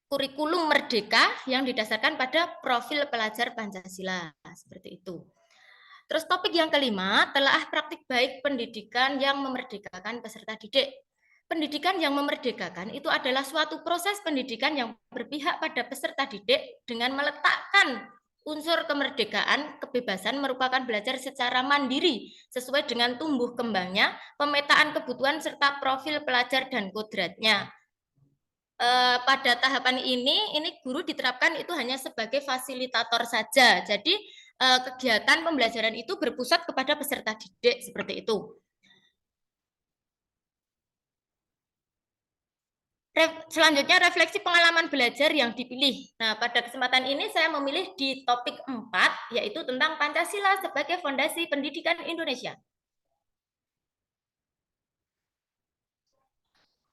kurikulum merdeka yang didasarkan pada profil pelajar Pancasila seperti itu. Terus topik yang kelima, telaah praktik baik pendidikan yang memerdekakan peserta didik. Pendidikan yang memerdekakan itu adalah suatu proses pendidikan yang berpihak pada peserta didik dengan meletakkan unsur kemerdekaan, kebebasan merupakan belajar secara mandiri sesuai dengan tumbuh kembangnya, pemetaan kebutuhan serta profil pelajar dan kodratnya. Pada tahapan ini guru diterapkan itu hanya sebagai fasilitator saja. Jadi kegiatan pembelajaran itu berpusat kepada peserta didik seperti itu. Selanjutnya refleksi pengalaman belajar yang dipilih. Nah, pada kesempatan ini saya memilih di topik 4 yaitu tentang Pancasila sebagai fondasi pendidikan Indonesia.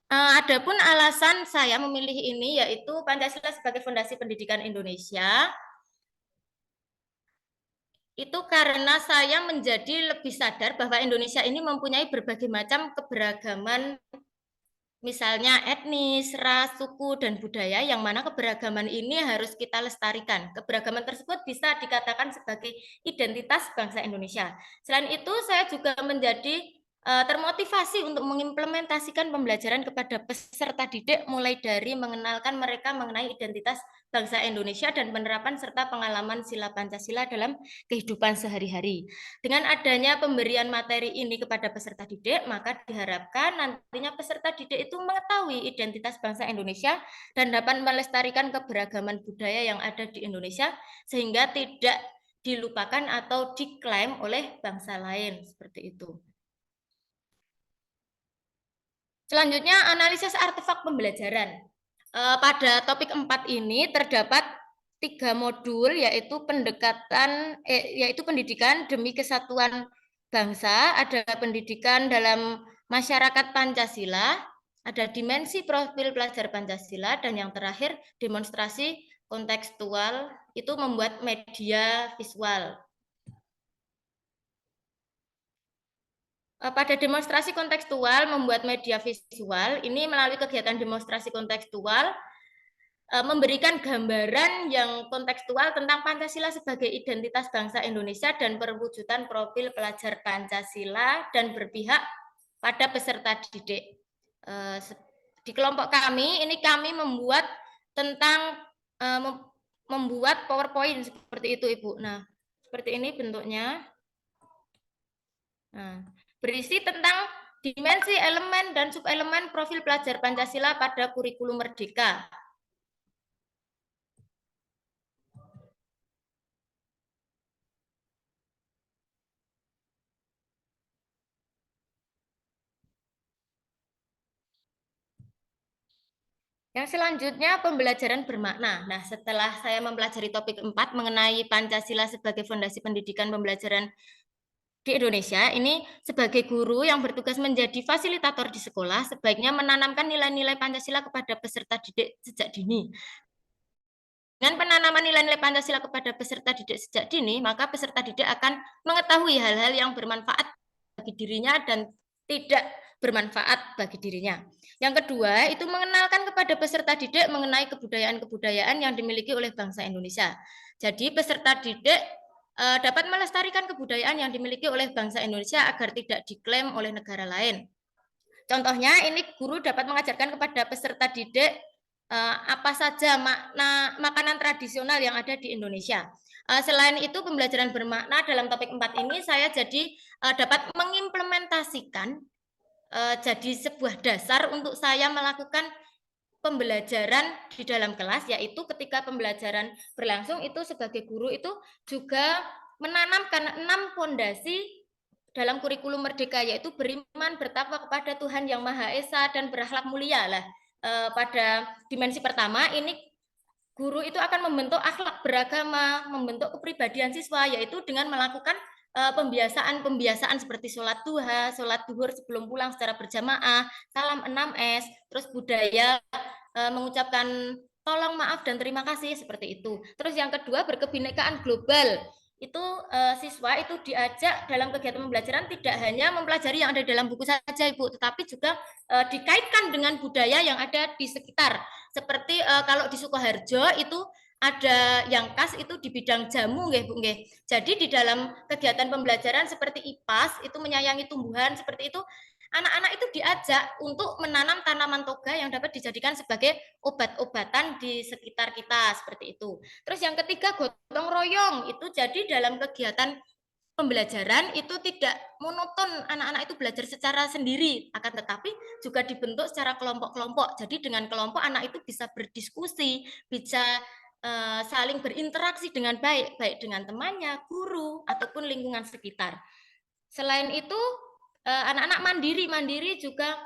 Adapun alasan saya memilih ini yaitu Pancasila sebagai fondasi pendidikan Indonesia. itu karena saya menjadi lebih sadar bahwa Indonesia ini mempunyai berbagai macam keberagaman, misalnya etnis, ras, suku, dan budaya, yang mana keberagaman ini harus kita lestarikan. Keberagaman tersebut bisa dikatakan sebagai identitas bangsa Indonesia. Selain itu, saya juga menjadi termotivasi untuk mengimplementasikan pembelajaran kepada peserta didik, mulai dari mengenalkan mereka mengenai identitas bangsa Indonesia dan penerapan serta pengalaman sila Pancasila dalam kehidupan sehari-hari. Dengan adanya pemberian materi ini kepada peserta didik, maka diharapkan nantinya peserta didik itu mengetahui identitas bangsa Indonesia dan dapat melestarikan keberagaman budaya yang ada di Indonesia sehingga tidak dilupakan atau diklaim oleh bangsa lain, seperti itu. Selanjutnya, analisis artefak pembelajaran. Pada topik 4 ini terdapat 3 modul, yaitu pendidikan demi kesatuan bangsa, ada pendidikan dalam masyarakat Pancasila, ada dimensi profil pelajar Pancasila, dan yang terakhir demonstrasi kontekstual, itu membuat media visual. Pada demonstrasi kontekstual membuat media visual, ini melalui kegiatan demonstrasi kontekstual memberikan gambaran yang kontekstual tentang Pancasila sebagai identitas bangsa Indonesia dan perwujudan profil pelajar Pancasila dan berpihak pada peserta didik. Di kelompok kami, ini kami membuat tentang membuat PowerPoint seperti itu, Ibu. Nah, seperti ini bentuknya. Nah, berisi tentang dimensi, elemen, dan subelemen profil pelajar Pancasila pada kurikulum Merdeka. Yang selanjutnya, pembelajaran bermakna. Nah, setelah saya mempelajari topik 4 mengenai Pancasila sebagai fondasi pendidikan pembelajaran di Indonesia, ini sebagai guru yang bertugas menjadi fasilitator di sekolah, sebaiknya menanamkan nilai-nilai Pancasila kepada peserta didik sejak dini. Dengan penanaman nilai-nilai Pancasila kepada peserta didik sejak dini, maka peserta didik akan mengetahui hal-hal yang bermanfaat bagi dirinya dan tidak bermanfaat bagi dirinya. Yang kedua, itu mengenalkan kepada peserta didik mengenai kebudayaan-kebudayaan yang dimiliki oleh bangsa Indonesia. Jadi peserta didik dapat melestarikan kebudayaan yang dimiliki oleh bangsa Indonesia agar tidak diklaim oleh negara lain. Contohnya, ini guru dapat mengajarkan kepada peserta didik apa saja makna makanan tradisional yang ada di Indonesia. Selain itu, pembelajaran bermakna dalam topik 4 ini saya jadi dapat mengimplementasikan jadi sebuah dasar untuk saya melakukan pembelajaran di dalam kelas, yaitu ketika pembelajaran berlangsung itu sebagai guru itu juga menanamkan 6 fondasi dalam kurikulum Merdeka, yaitu beriman, bertakwa kepada Tuhan Yang Maha Esa, dan berakhlak mulia lah. Pada dimensi pertama ini guru itu akan membentuk akhlak beragama, membentuk kepribadian siswa, yaitu dengan melakukan pembiasaan seperti sholat duha, sholat duhur sebelum pulang secara berjamaah, salam 6S, terus budaya mengucapkan tolong, maaf, dan terima kasih, seperti itu. Terus yang kedua, berkebinekaan global. Itu siswa itu diajak dalam kegiatan pembelajaran tidak hanya mempelajari yang ada dalam buku saja, Ibu, tetapi juga dikaitkan dengan budaya yang ada di sekitar. Seperti kalau di Sukoharjo itu ada yang khas itu di bidang jamu, nggih, Bu, nggih. Jadi di dalam kegiatan pembelajaran seperti IPAS itu menyayangi tumbuhan, seperti itu anak-anak itu diajak untuk menanam tanaman toga yang dapat dijadikan sebagai obat-obatan di sekitar kita, seperti itu. Terus yang ketiga, gotong royong. Itu jadi dalam kegiatan pembelajaran itu tidak monoton anak-anak itu belajar secara sendiri, akan tetapi juga dibentuk secara kelompok-kelompok. Jadi dengan kelompok anak itu bisa berdiskusi, bisa saling berinteraksi dengan baik, baik dengan temannya, guru, ataupun lingkungan sekitar. Selain itu, anak-anak mandiri juga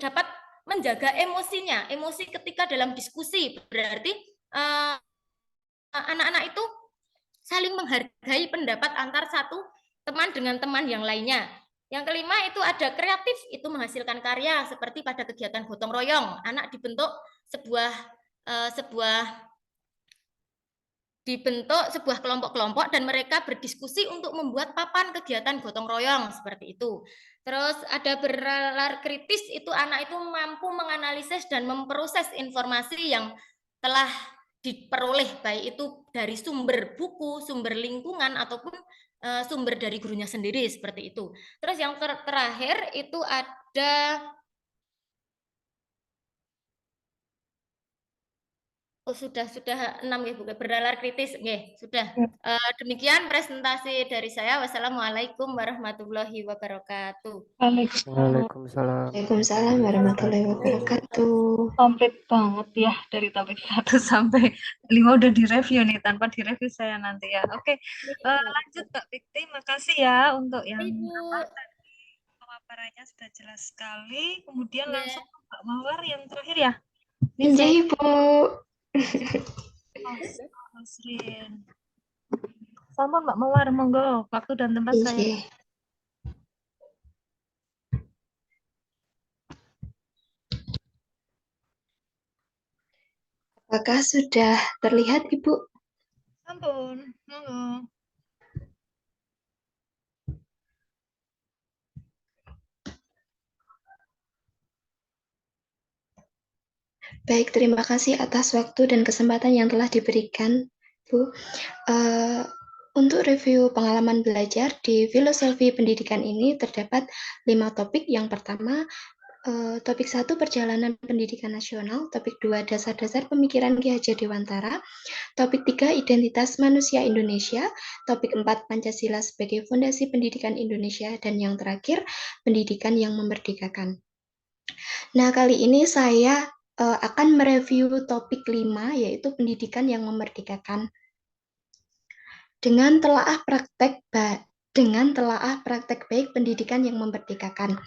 dapat menjaga emosinya, emosi ketika dalam diskusi. Berarti anak-anak itu saling menghargai pendapat antar satu teman dengan teman yang lainnya. Yang kelima itu ada kreatif, itu menghasilkan karya seperti pada kegiatan gotong royong. Anak dibentuk sebuah dibentuk sebuah kelompok-kelompok dan mereka berdiskusi untuk membuat papan kegiatan gotong royong seperti itu. Terus ada bernalar kritis, itu anak itu mampu menganalisis dan memproses informasi yang telah diperoleh, baik itu dari sumber buku, sumber lingkungan, ataupun sumber dari gurunya sendiri seperti itu. Terus yang terakhir itu ada sudah 6 ya Bu, bernalar kritis nggih, sudah. Demikian presentasi dari saya. Wassalamualaikum warahmatullahi wabarakatuh. Waalaikumsalam. Waalaikumsalam warahmatullahi wabarakatuh. Komplit banget ya dari topik 1 sampai 5 udah direview nih, tanpa direview saya nanti ya. Oke, lanjut Kak Fikti, makasih ya untuk yang pemaparannya sudah jelas sekali. Kemudian langsung Mbak Mawar yang terakhir ya. Iya Ibu. Masrin. Sampun Mbak Mawar, monggo waktu dan tempat saya. Apakah sudah terlihat Ibu? Sampun, monggo. Baik, terima kasih atas waktu dan kesempatan yang telah diberikan, Bu. Untuk review pengalaman belajar di filosofi pendidikan ini terdapat 5 topik. Yang pertama, topik 1 perjalanan pendidikan nasional, topik 2 dasar-dasar pemikiran Ki Hajar Dewantara, topik 3 identitas manusia Indonesia, topik 4 Pancasila sebagai fondasi pendidikan Indonesia, dan yang terakhir pendidikan yang memerdekakan. Nah, kali ini saya akan mereview topik 5, yaitu pendidikan yang memerdekakan. Dengan telaah praktek baik pendidikan yang memerdekakan.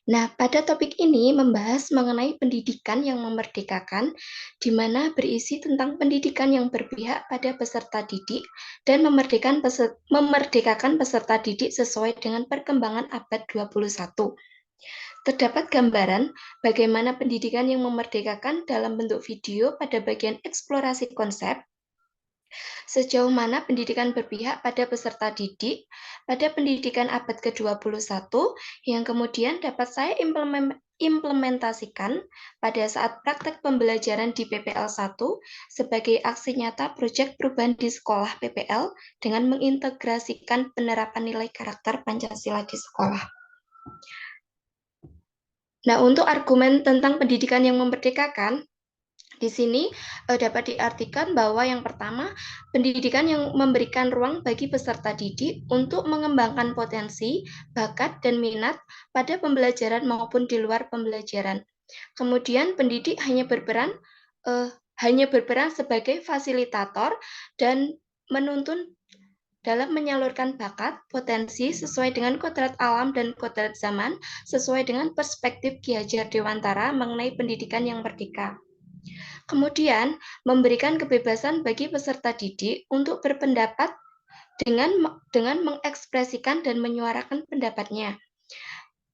Nah, pada topik ini membahas mengenai pendidikan yang memerdekakan, di mana berisi tentang pendidikan yang berpihak pada peserta didik dan memerdekakan peserta didik sesuai dengan perkembangan abad 21. Terdapat gambaran bagaimana pendidikan yang memerdekakan dalam bentuk video pada bagian eksplorasi konsep, sejauh mana pendidikan berpihak pada peserta didik pada pendidikan abad ke-21 yang kemudian dapat saya implementasikan pada saat praktek pembelajaran di PPL 1 sebagai aksi nyata proyek perubahan di sekolah PPL dengan mengintegrasikan penerapan nilai karakter Pancasila di sekolah. Nah, untuk argumen tentang pendidikan yang memerdekakan, di sini dapat diartikan bahwa yang pertama, pendidikan yang memberikan ruang bagi peserta didik untuk mengembangkan potensi, bakat, dan minat pada pembelajaran maupun di luar pembelajaran. Kemudian pendidik hanya berperan sebagai fasilitator dan menuntun dalam menyalurkan bakat, potensi sesuai dengan kodrat alam dan kodrat zaman, sesuai dengan perspektif Ki Hajar Dewantara mengenai pendidikan yang merdeka. Kemudian, memberikan kebebasan bagi peserta didik untuk berpendapat dengan mengekspresikan dan menyuarakan pendapatnya.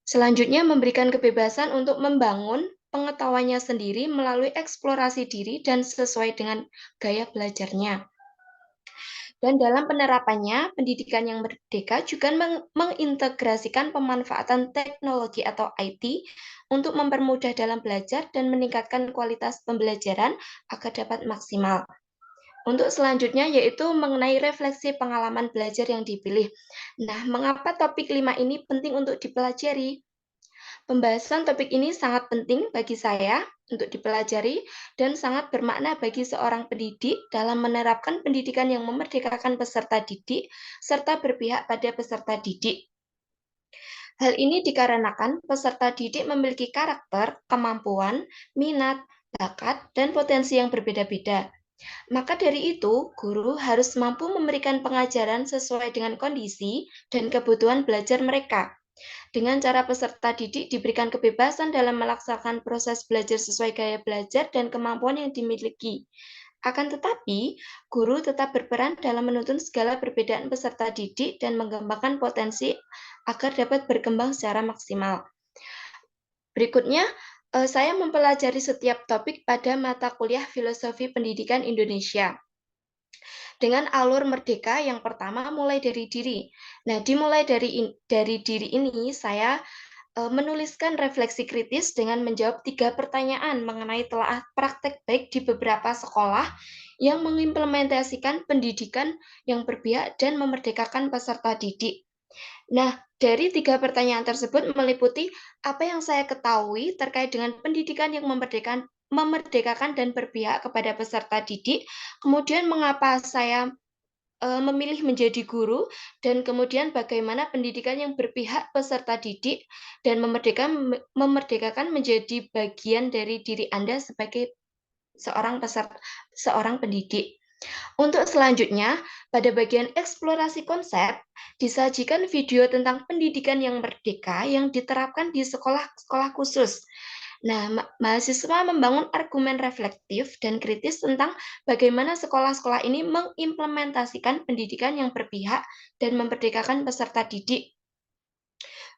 Selanjutnya, memberikan kebebasan untuk membangun pengetahuannya sendiri melalui eksplorasi diri dan sesuai dengan gaya belajarnya. Dan dalam penerapannya, pendidikan yang merdeka juga mengintegrasikan pemanfaatan teknologi atau IT untuk mempermudah dalam belajar dan meningkatkan kualitas pembelajaran agar dapat maksimal. Untuk selanjutnya yaitu mengenai refleksi pengalaman belajar yang dipilih. Nah, mengapa topik 5 ini penting untuk dipelajari? Pembahasan topik ini sangat penting bagi saya untuk dipelajari dan sangat bermakna bagi seorang pendidik dalam menerapkan pendidikan yang memerdekakan peserta didik serta berpihak pada peserta didik. Hal ini dikarenakan peserta didik memiliki karakter, kemampuan, minat, bakat, dan potensi yang berbeda-beda. Maka dari itu, guru harus mampu memberikan pengajaran sesuai dengan kondisi dan kebutuhan belajar mereka. Dengan cara peserta didik diberikan kebebasan dalam melaksanakan proses belajar sesuai gaya belajar dan kemampuan yang dimiliki. Akan tetapi, guru tetap berperan dalam menuntun segala perbedaan peserta didik dan mengembangkan potensi agar dapat berkembang secara maksimal. Berikutnya, saya mempelajari setiap topik pada mata kuliah Filosofi Pendidikan Indonesia. dengan alur merdeka yang pertama mulai dari diri. Nah, dimulai dari diri ini saya menuliskan refleksi kritis dengan menjawab 3 pertanyaan mengenai telaah praktek baik di beberapa sekolah yang mengimplementasikan pendidikan yang berpihak dan memerdekakan peserta didik. Nah, dari 3 pertanyaan tersebut meliputi apa yang saya ketahui terkait dengan pendidikan yang memerdekakan dan berpihak kepada peserta didik, kemudian mengapa saya memilih menjadi guru, dan kemudian bagaimana pendidikan yang berpihak peserta didik dan memerdekakan menjadi bagian dari diri Anda sebagai seorang pendidik. Untuk selanjutnya, pada bagian eksplorasi konsep, disajikan video tentang pendidikan yang merdeka yang diterapkan di sekolah-sekolah khusus. Nah, mahasiswa membangun argumen reflektif dan kritis tentang bagaimana sekolah-sekolah ini mengimplementasikan pendidikan yang berpihak dan memerdekakan peserta didik.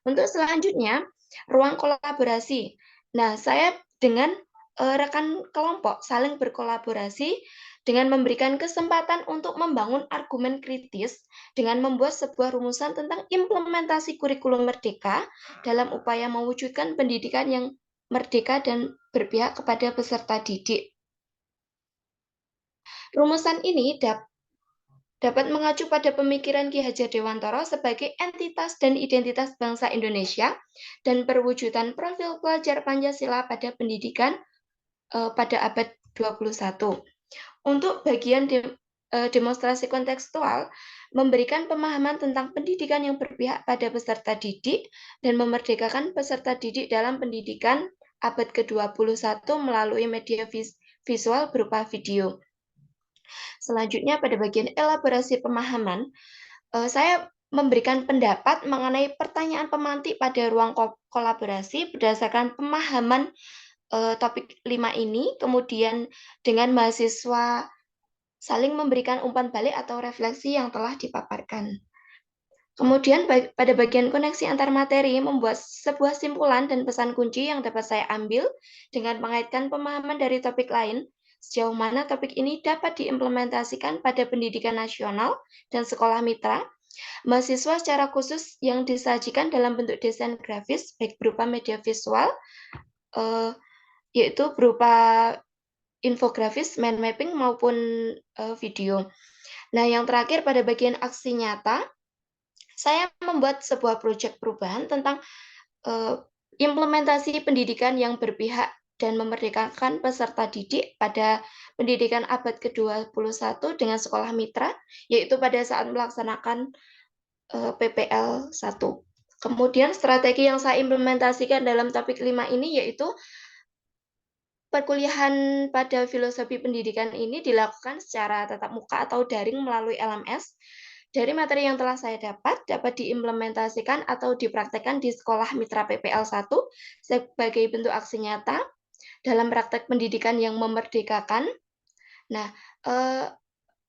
Untuk selanjutnya, ruang kolaborasi. Nah, saya dengan rekan kelompok saling berkolaborasi dengan memberikan kesempatan untuk membangun argumen kritis dengan membuat sebuah rumusan tentang implementasi kurikulum merdeka dalam upaya mewujudkan pendidikan yang merdeka dan berpihak kepada peserta didik. Rumusan ini dapat mengacu pada pemikiran Ki Hajar Dewantara sebagai entitas dan identitas bangsa Indonesia dan perwujudan profil pelajar Pancasila pada pendidikan pada abad 21. Untuk bagian demonstrasi kontekstual, memberikan pemahaman tentang pendidikan yang berpihak pada peserta didik dan memerdekakan peserta didik dalam pendidikan abad ke-21 melalui media visual berupa video. Selanjutnya pada bagian elaborasi pemahaman, saya memberikan pendapat mengenai pertanyaan pemantik pada ruang kolaborasi berdasarkan pemahaman topik 5 ini, kemudian dengan mahasiswa saling memberikan umpan balik atau refleksi yang telah dipaparkan. Kemudian pada bagian koneksi antar materi, membuat sebuah simpulan dan pesan kunci yang dapat saya ambil dengan mengaitkan pemahaman dari topik lain, sejauh mana topik ini dapat diimplementasikan pada pendidikan nasional dan sekolah mitra, mahasiswa secara khusus yang disajikan dalam bentuk desain grafis, baik berupa media visual, yaitu berupa infografis, mind mapping, maupun video. Nah, yang terakhir pada bagian aksi nyata, saya membuat sebuah proyek perubahan tentang implementasi pendidikan yang berpihak dan memerdekakan peserta didik pada pendidikan abad ke-21 dengan sekolah mitra, yaitu pada saat melaksanakan PPL 1. Kemudian strategi yang saya implementasikan dalam topik 5 ini yaitu perkuliahan pada filosofi pendidikan ini dilakukan secara tatap muka atau daring melalui LMS. Dari materi yang telah saya dapat diimplementasikan atau dipraktekkan di sekolah mitra PPL 1 sebagai bentuk aksi nyata dalam praktek pendidikan yang memerdekakan. Nah,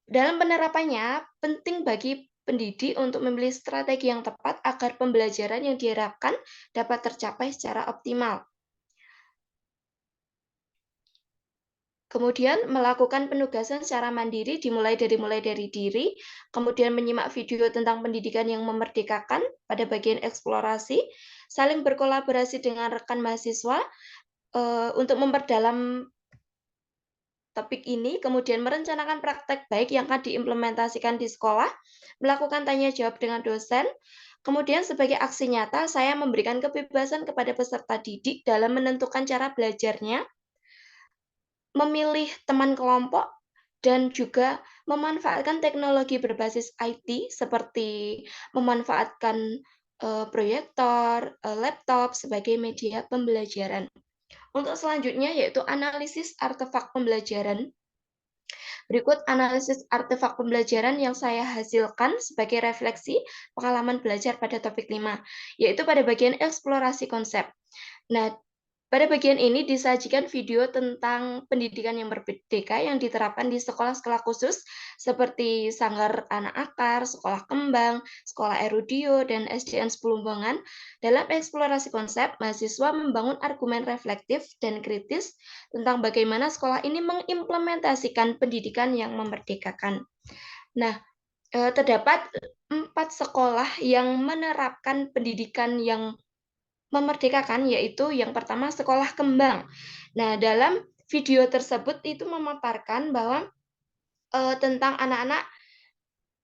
dalam penerapannya, penting bagi pendidik untuk memilih strategi yang tepat agar pembelajaran yang diharapkan dapat tercapai secara optimal. Kemudian melakukan penugasan secara mandiri dimulai dari diri, kemudian menyimak video tentang pendidikan yang memerdekakan pada bagian eksplorasi, saling berkolaborasi dengan rekan mahasiswa untuk memperdalam topik ini, kemudian merencanakan praktek baik yang akan diimplementasikan di sekolah, melakukan tanya jawab dengan dosen, kemudian sebagai aksi nyata saya memberikan kebebasan kepada peserta didik dalam menentukan cara belajarnya, memilih teman kelompok, dan juga memanfaatkan teknologi berbasis IT seperti memanfaatkan proyektor, laptop sebagai media pembelajaran. Untuk selanjutnya yaitu analisis artefak pembelajaran. Berikut analisis artefak pembelajaran yang saya hasilkan sebagai refleksi pengalaman belajar pada topik 5, yaitu pada bagian eksplorasi konsep. Nah, pada bagian ini disajikan video tentang pendidikan yang merdeka yang diterapkan di sekolah-sekolah khusus seperti Sanggar Anak Akar, Sekolah Kembang, Sekolah Erudio, dan SDN 10 Bongan. Dalam eksplorasi konsep, mahasiswa membangun argumen reflektif dan kritis tentang bagaimana sekolah ini mengimplementasikan pendidikan yang memerdekakan. Nah, terdapat 4 sekolah yang menerapkan pendidikan yang memerdekakan, yaitu yang pertama Sekolah Kembang. Nah, dalam video tersebut itu memaparkan bahwa tentang anak-anak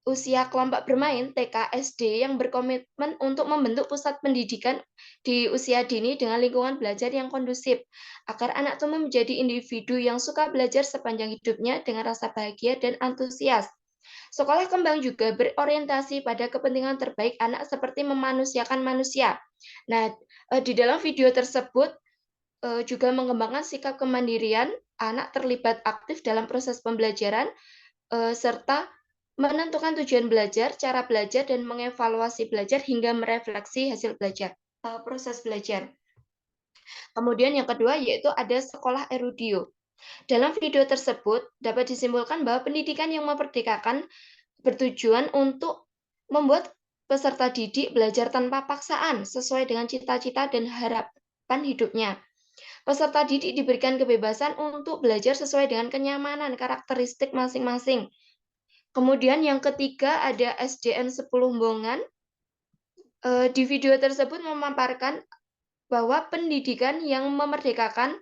usia kelompok bermain TK, SD yang berkomitmen untuk membentuk pusat pendidikan di usia dini dengan lingkungan belajar yang kondusif, agar anak tumbuh menjadi individu yang suka belajar sepanjang hidupnya dengan rasa bahagia dan antusias. Sekolah Kembang juga berorientasi pada kepentingan terbaik anak seperti memanusiakan manusia. Nah, di dalam video tersebut juga mengembangkan sikap kemandirian, anak terlibat aktif dalam proses pembelajaran, serta menentukan tujuan belajar, cara belajar, dan mengevaluasi belajar hingga merefleksi hasil belajar, proses belajar. Kemudian yang kedua yaitu ada Sekolah Erudio. Dalam video tersebut dapat disimpulkan bahwa pendidikan yang memerdekakan bertujuan untuk membuat peserta didik belajar tanpa paksaan sesuai dengan cita-cita dan harapan hidupnya. Peserta didik diberikan kebebasan untuk belajar sesuai dengan kenyamanan karakteristik masing-masing. Kemudian yang ketiga ada SDN 10 Mbongan. Di video tersebut memaparkan bahwa pendidikan yang memerdekakan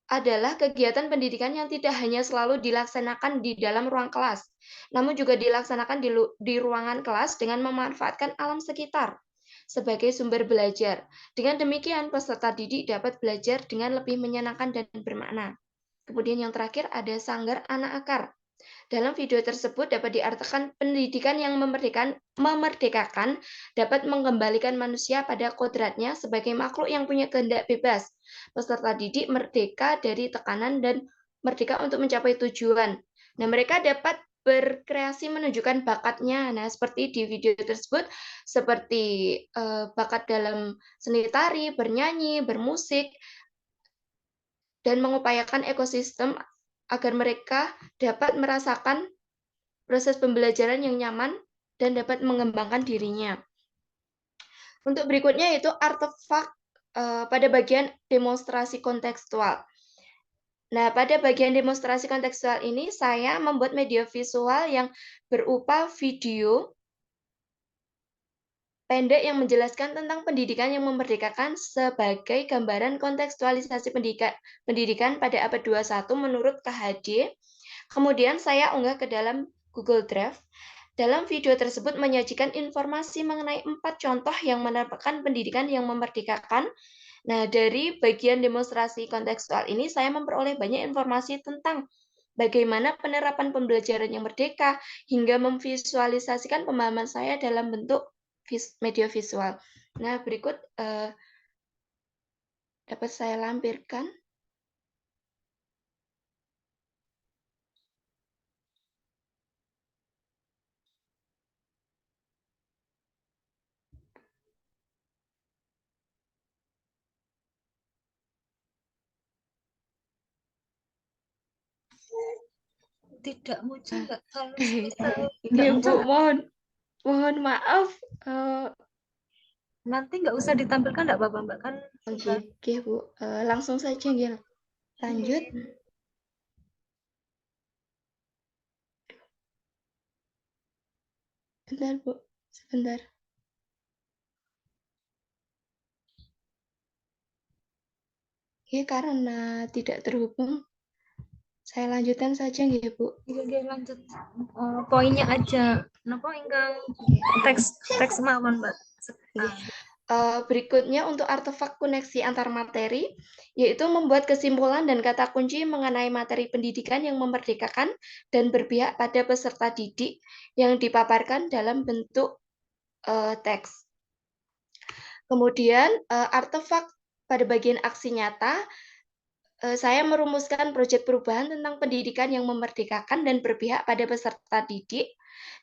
adalah kegiatan pendidikan yang tidak hanya selalu dilaksanakan di dalam ruang kelas, namun juga dilaksanakan di ruangan kelas dengan memanfaatkan alam sekitar sebagai sumber belajar. Dengan demikian, peserta didik dapat belajar dengan lebih menyenangkan dan bermakna. Kemudian yang terakhir ada Sanggar Anak Akar. Dalam video tersebut dapat diartikan pendidikan yang memerdekakan dapat mengembalikan manusia pada kodratnya sebagai makhluk yang punya kehendak bebas. Peserta didik merdeka dari tekanan dan merdeka untuk mencapai tujuan. Nah, mereka dapat berkreasi menunjukkan bakatnya. Nah, seperti di video tersebut, seperti bakat dalam seni tari, bernyanyi, bermusik, dan mengupayakan ekosistem agar mereka dapat merasakan proses pembelajaran yang nyaman dan dapat mengembangkan dirinya. Untuk berikutnya yaitu artefak pada bagian demonstrasi kontekstual. Nah, pada bagian demonstrasi kontekstual ini saya membuat media visual yang berupa video pendek yang menjelaskan tentang pendidikan yang memerdekakan sebagai gambaran kontekstualisasi pendidikan pada abad 21 menurut KHD. Kemudian saya unggah ke dalam Google Drive. Dalam video tersebut menyajikan informasi mengenai 4 contoh yang menerapkan pendidikan yang memerdekakan. Nah, dari bagian demonstrasi kontekstual ini saya memperoleh banyak informasi tentang bagaimana penerapan pembelajaran yang merdeka hingga memvisualisasikan pemahaman saya dalam bentuk media visual. Nah, berikut dapat saya lampirkan. Tidak muncul nggak kalau Ya, Bu, mohon maaf. nanti nggak usah ditampilkan nggak Bapak Mbak kan? Oke, Bu. Langsung saja ya. Lanjut. Bentar, Bu. Sebentar. Oke, karena tidak terhubung, saya lanjutkan saja ya, Bu. Oke, lanjut. Poinnya aja. Napa ingkang teks mawon, Mbak. Berikutnya untuk artefak koneksi antar materi, yaitu membuat kesimpulan dan kata kunci mengenai materi pendidikan yang memerdekakan dan berpihak pada peserta didik yang dipaparkan dalam bentuk teks. Kemudian artefak pada bagian aksi nyata, saya merumuskan proyek perubahan tentang pendidikan yang memerdekakan dan berpihak pada peserta didik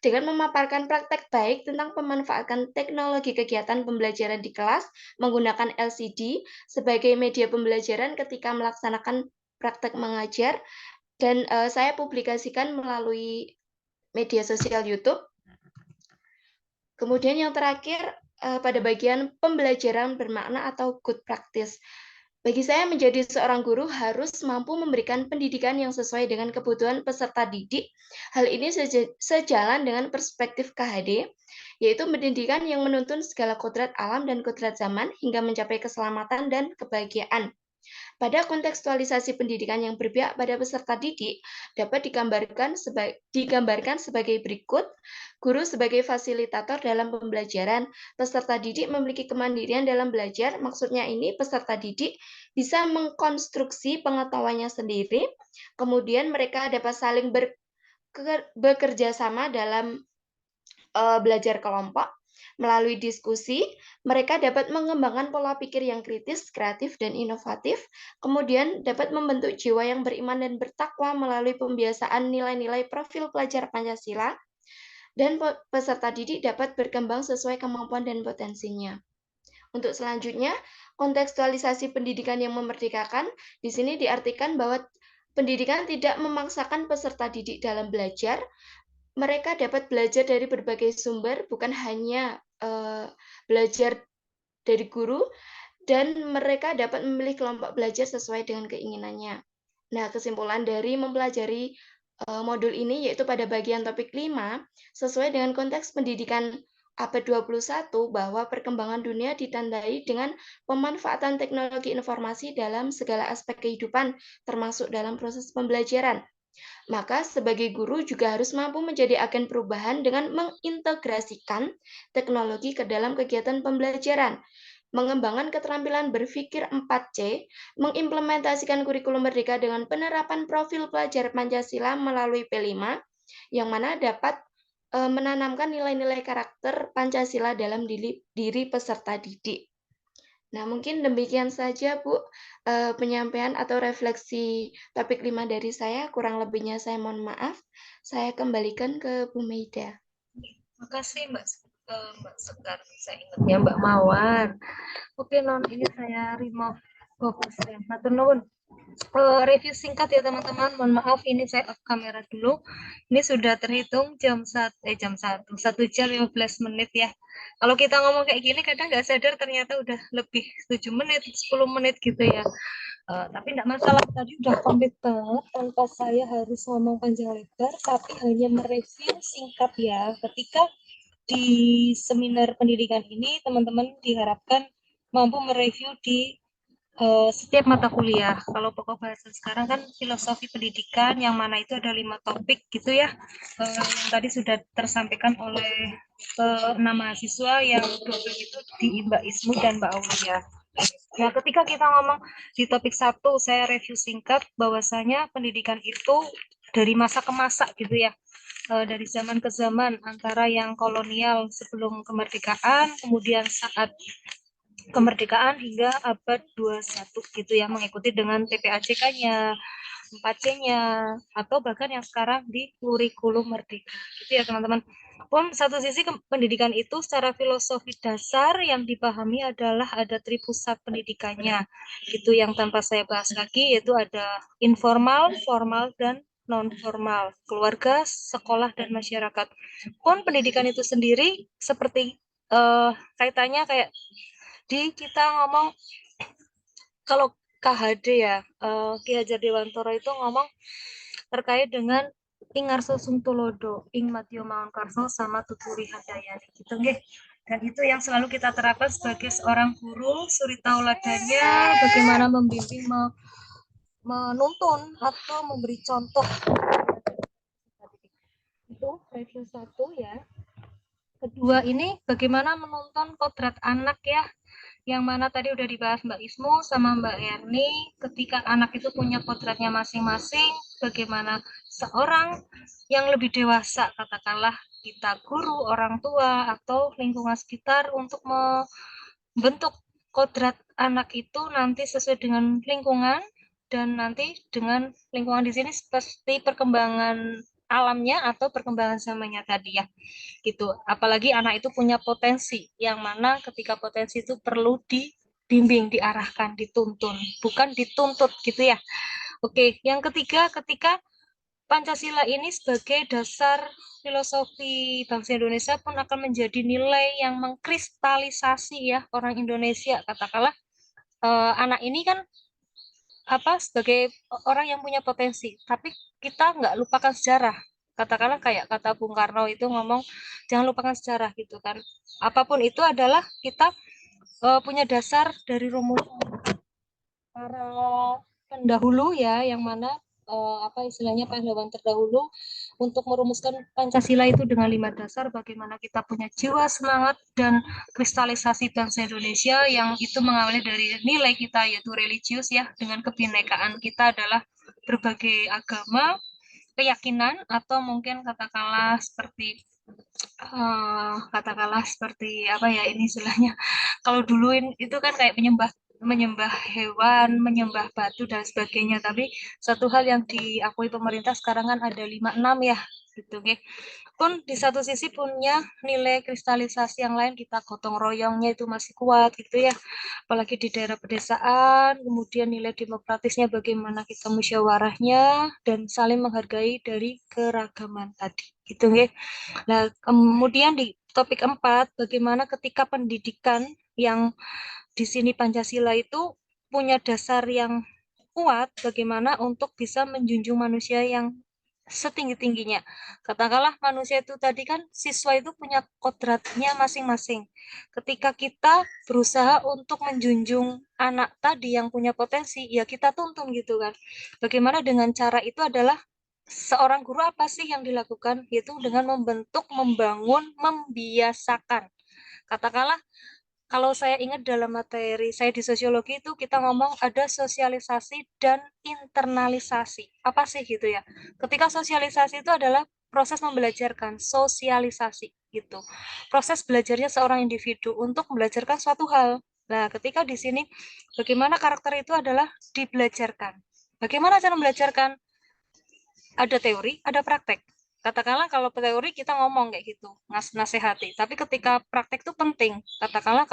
dengan memaparkan praktek baik tentang pemanfaatan teknologi kegiatan pembelajaran di kelas menggunakan LCD sebagai media pembelajaran ketika melaksanakan praktek mengajar, dan saya publikasikan melalui media sosial YouTube. Kemudian yang terakhir pada bagian pembelajaran bermakna atau good practice. Bagi saya, menjadi seorang guru harus mampu memberikan pendidikan yang sesuai dengan kebutuhan peserta didik. Hal ini sejalan dengan perspektif KHD, yaitu pendidikan yang menuntun segala kodrat alam dan kodrat zaman hingga mencapai keselamatan dan kebahagiaan. Pada kontekstualisasi pendidikan yang berpihak pada peserta didik dapat digambarkan sebagai berikut. Guru sebagai fasilitator dalam pembelajaran. Peserta didik memiliki kemandirian dalam belajar. Maksudnya ini peserta didik bisa mengkonstruksi pengetahuannya sendiri. Kemudian mereka dapat saling bekerja sama dalam belajar kelompok. Melalui diskusi, mereka dapat mengembangkan pola pikir yang kritis, kreatif, dan inovatif, kemudian dapat membentuk jiwa yang beriman dan bertakwa melalui pembiasaan nilai-nilai profil pelajar Pancasila, dan peserta didik dapat berkembang sesuai kemampuan dan potensinya. Untuk selanjutnya, kontekstualisasi pendidikan yang memerdekakan, di sini diartikan bahwa pendidikan tidak memaksakan peserta didik dalam belajar. Mereka dapat belajar dari berbagai sumber, bukan hanya belajar dari guru, dan mereka dapat memilih kelompok belajar sesuai dengan keinginannya. Nah, kesimpulan dari mempelajari modul ini yaitu pada bagian topik 5, sesuai dengan konteks pendidikan abad 21, bahwa perkembangan dunia ditandai dengan pemanfaatan teknologi informasi dalam segala aspek kehidupan, termasuk dalam proses pembelajaran. Maka sebagai guru juga harus mampu menjadi agen perubahan dengan mengintegrasikan teknologi ke dalam kegiatan pembelajaran, mengembangkan keterampilan berpikir 4C, mengimplementasikan kurikulum merdeka dengan penerapan profil pelajar Pancasila melalui P5, yang mana dapat menanamkan nilai-nilai karakter Pancasila dalam diri peserta didik. Nah, mungkin demikian saja, Bu, penyampaian atau refleksi topik 5 dari saya. Kurang lebihnya saya mohon maaf. Saya kembalikan ke Bu Maida. Makasih Mbak Sekar, saya ingatnya Mbak Mawar. Oke, non, ini saya remove fokusnya. Matur nuwun. Review singkat ya teman-teman. Mohon maaf ini saya off kamera dulu. Ini sudah terhitung jam 1 jam 15 menit ya. Kalau kita ngomong kayak gini kadang nggak sadar ternyata udah lebih 7 menit, 10 menit gitu ya. Tapi enggak masalah, tadi udah komplit banget tanpa saya harus ngomong panjang lebar, tapi hanya mereview singkat ya. Ketika di seminar pendidikan ini teman-teman diharapkan mampu mereview di setiap mata kuliah. Kalau pokok bahasa sekarang kan filosofi pendidikan, yang mana itu ada 5 topik gitu ya, yang tadi sudah tersampaikan oleh 6 mahasiswa, yang 12 itu di Mbak Ismu dan Mbak Aulia. Nah, ketika kita ngomong di topik 1, saya review singkat bahwasanya pendidikan itu dari masa ke masa gitu ya, dari zaman ke zaman, antara yang kolonial sebelum kemerdekaan, kemudian saat kemerdekaan hingga abad 21 gitu ya, mengikuti dengan TPAJK-nya, 4C-nya, atau bahkan yang sekarang di kurikulum merdeka gitu ya teman-teman. Pun satu sisi pendidikan itu secara filosofi dasar yang dipahami adalah ada tripusat pendidikannya gitu, yang tanpa saya bahas lagi, yaitu ada informal, formal, dan non formal, keluarga, sekolah, dan masyarakat. Pun pendidikan itu sendiri seperti kaitannya kayak kita ngomong kalau KHD ya, Ki Hajar Dewantara itu ngomong terkait dengan ing ngarso sungtulodo, ing matio maun karso sama tuturi hadayani gitu nggih. Dan itu yang selalu kita terapkan sebagai seorang guru, suri tauladannya bagaimana membimbing, menuntun atau memberi contoh. Itu review 1 ya. Kedua ini bagaimana menuntun kodrat anak ya, yang mana tadi udah dibahas Mbak Ismu sama Mbak Erni. Ketika anak itu punya kodratnya masing-masing, bagaimana seorang yang lebih dewasa, katakanlah kita guru, orang tua, atau lingkungan sekitar, untuk membentuk kodrat anak itu nanti sesuai dengan lingkungan, dan nanti dengan lingkungan di sini seperti perkembangan alamnya atau perkembangan zamannya tadi ya gitu. Apalagi anak itu punya potensi, yang mana ketika potensi itu perlu dibimbing, diarahkan, dituntun, bukan dituntut gitu ya. Oke, yang ketiga, ketika Pancasila ini sebagai dasar filosofi bangsa Indonesia pun akan menjadi nilai yang mengkristalisasi ya orang Indonesia, katakanlah anak ini kan sebagai orang yang punya potensi, tapi kita nggak lupakan sejarah. Katakanlah kayak kata Bung Karno itu ngomong, jangan lupakan sejarah gitu kan. Apapun itu adalah kita punya dasar dari rumusan para pendahulu ya, yang mana istilahnya pahlawan terdahulu untuk merumuskan Pancasila itu dengan 5 dasar, bagaimana kita punya jiwa semangat dan kristalisasi bangsa Indonesia yang itu mengawali dari nilai kita yaitu religius ya, dengan kebinekaan kita adalah berbagai agama, keyakinan, atau mungkin katakanlah seperti apa ya ini istilahnya, kalau dulu itu kan kayak menyembah hewan, menyembah batu dan sebagainya. Tapi satu hal yang diakui pemerintah sekarang kan ada 5-6 ya, gitu. Pun di satu sisi punya nilai kristalisasi yang lain, kita gotong royongnya itu masih kuat gitu ya. Apalagi di daerah pedesaan, kemudian nilai demokratisnya bagaimana kita musyawarahnya dan saling menghargai dari keragaman tadi. Gitu ya. Nah, kemudian di topik 4, bagaimana ketika pendidikan yang di sini Pancasila itu punya dasar yang kuat, bagaimana untuk bisa menjunjung manusia yang setinggi-tingginya. Katakanlah manusia itu tadi kan siswa itu punya kodratnya masing-masing. Ketika kita berusaha untuk menjunjung anak tadi yang punya potensi, ya kita tuntun gitu kan. Bagaimana dengan cara itu adalah seorang guru apa sih yang dilakukan? Yaitu dengan membentuk, membangun, membiasakan. Katakanlah kalau saya ingat dalam materi saya di sosiologi itu kita ngomong ada sosialisasi dan internalisasi. Apa sih gitu ya? Ketika sosialisasi itu adalah proses membelajarkan, sosialisasi gitu. Proses belajarnya seorang individu untuk membelajarkan suatu hal. Nah, ketika di sini bagaimana karakter itu adalah dibelajarkan. Bagaimana cara membelajarkan? Ada teori, ada praktek. Katakanlah kalau teori kita ngomong kayak gitu, nasihati. Tapi ketika praktek itu penting. Katakanlah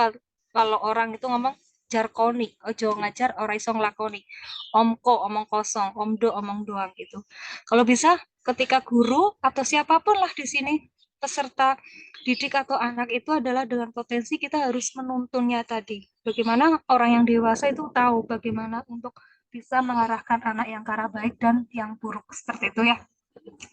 kalau orang itu ngomong jarkoni, ojo ngajar orang iso nglakoni. Omko omong kosong, omdo omong doang gitu. Kalau bisa ketika guru atau siapapun lah di sini peserta didik atau anak itu adalah dengan potensi kita harus menuntunnya tadi. Bagaimana orang yang dewasa itu tahu bagaimana untuk bisa mengarahkan anak yang ke arah baik dan yang buruk seperti itu ya.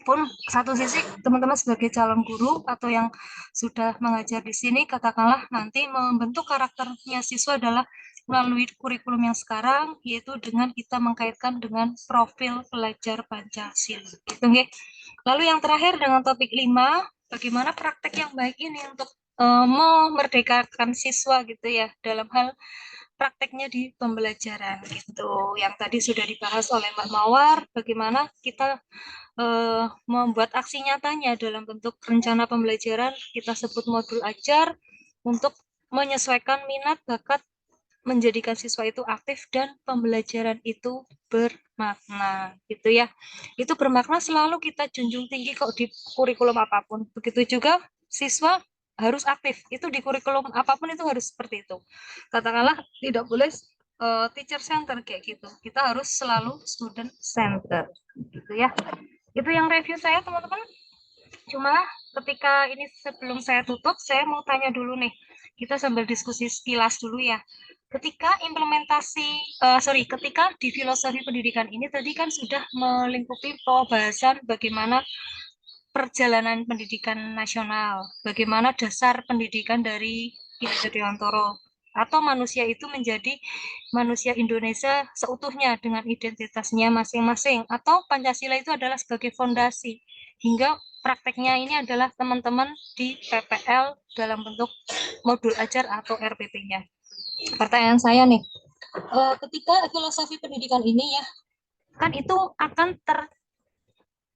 Pun satu sisi teman-teman sebagai calon guru atau yang sudah mengajar di sini katakanlah nanti membentuk karakternya siswa adalah melalui kurikulum yang sekarang, yaitu dengan kita mengkaitkan dengan profil pelajar Pancasila gitu nggih. Lalu yang terakhir dengan topik 5, bagaimana praktek yang baik ini untuk memerdekakan siswa gitu ya dalam hal prakteknya di pembelajaran gitu. Yang tadi sudah dibahas oleh Mbak Mawar, bagaimana kita membuat aksi nyatanya dalam bentuk rencana pembelajaran, kita sebut modul ajar, untuk menyesuaikan minat, bakat, menjadikan siswa itu aktif dan pembelajaran itu bermakna gitu ya. Itu bermakna selalu kita junjung tinggi kok di kurikulum apapun. Begitu juga siswa harus aktif. Itu di kurikulum apapun itu harus seperti itu. Katakanlah tidak boleh teacher center kayak gitu. Kita harus selalu student center gitu ya. Itu yang review saya teman-teman. Cuma ketika ini sebelum saya tutup, saya mau tanya dulu nih. Kita sambil diskusi sekilas dulu ya. Ketika ketika di filosofi pendidikan ini tadi kan sudah melingkupi pembahasan bagaimana perjalanan pendidikan nasional, bagaimana dasar pendidikan dari Ki Hajar Dewantoro, atau manusia itu menjadi manusia Indonesia seutuhnya dengan identitasnya masing-masing, atau Pancasila itu adalah sebagai fondasi, hingga prakteknya ini adalah teman-teman di PPL dalam bentuk modul ajar atau RPP-nya. Pertanyaan saya nih, ketika filosofi pendidikan ini ya, kan itu akan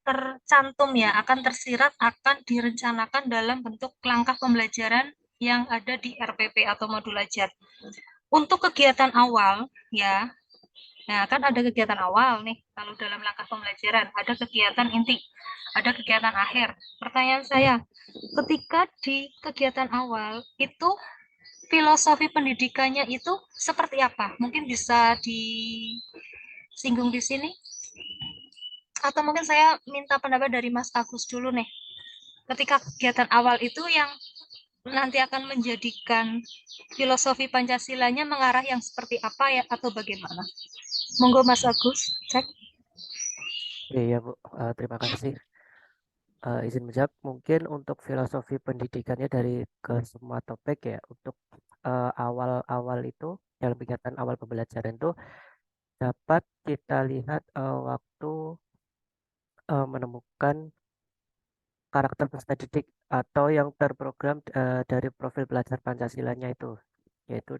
tercantum ya, akan tersirat, akan direncanakan dalam bentuk langkah pembelajaran yang ada di RPP atau modul ajar. Untuk kegiatan awal ya, nah kan ada kegiatan awal nih, kalau dalam langkah pembelajaran, ada kegiatan inti, ada kegiatan akhir. Pertanyaan saya, ketika di kegiatan awal itu filosofi pendidikannya itu seperti apa? Mungkin bisa disinggung di sini? Atau mungkin saya minta pendapat dari Mas Agus dulu nih. Ketika kegiatan awal itu yang nanti akan menjadikan filosofi Pancasilanya mengarah yang seperti apa ya atau bagaimana? Monggo Mas Agus, cek. Iya Bu, terima kasih. Izin menjawab, mungkin untuk filosofi pendidikannya dari ke semua topik ya, untuk awal-awal itu dalam kegiatan awal pembelajaran itu dapat kita lihat waktu menemukan karakter peserta didik atau yang terprogram dari profil belajar Pancasilanya itu, yaitu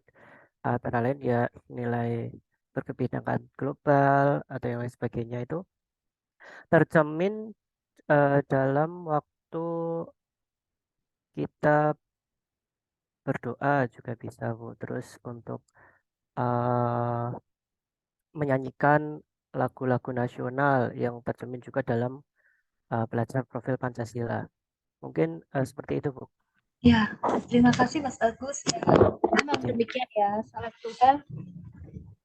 antara lain ya nilai berkebinekaan global atau yang lain sebagainya itu tercermin dalam waktu kita berdoa juga bisa Bu. Terus untuk uh, menyanyikan lagu-lagu nasional yang tercermin juga dalam belajar profil Pancasila. Mungkin seperti itu Bu. Ya, terima kasih Mas Agus. Ya, memang Ya. demikian ya. Salah satu kan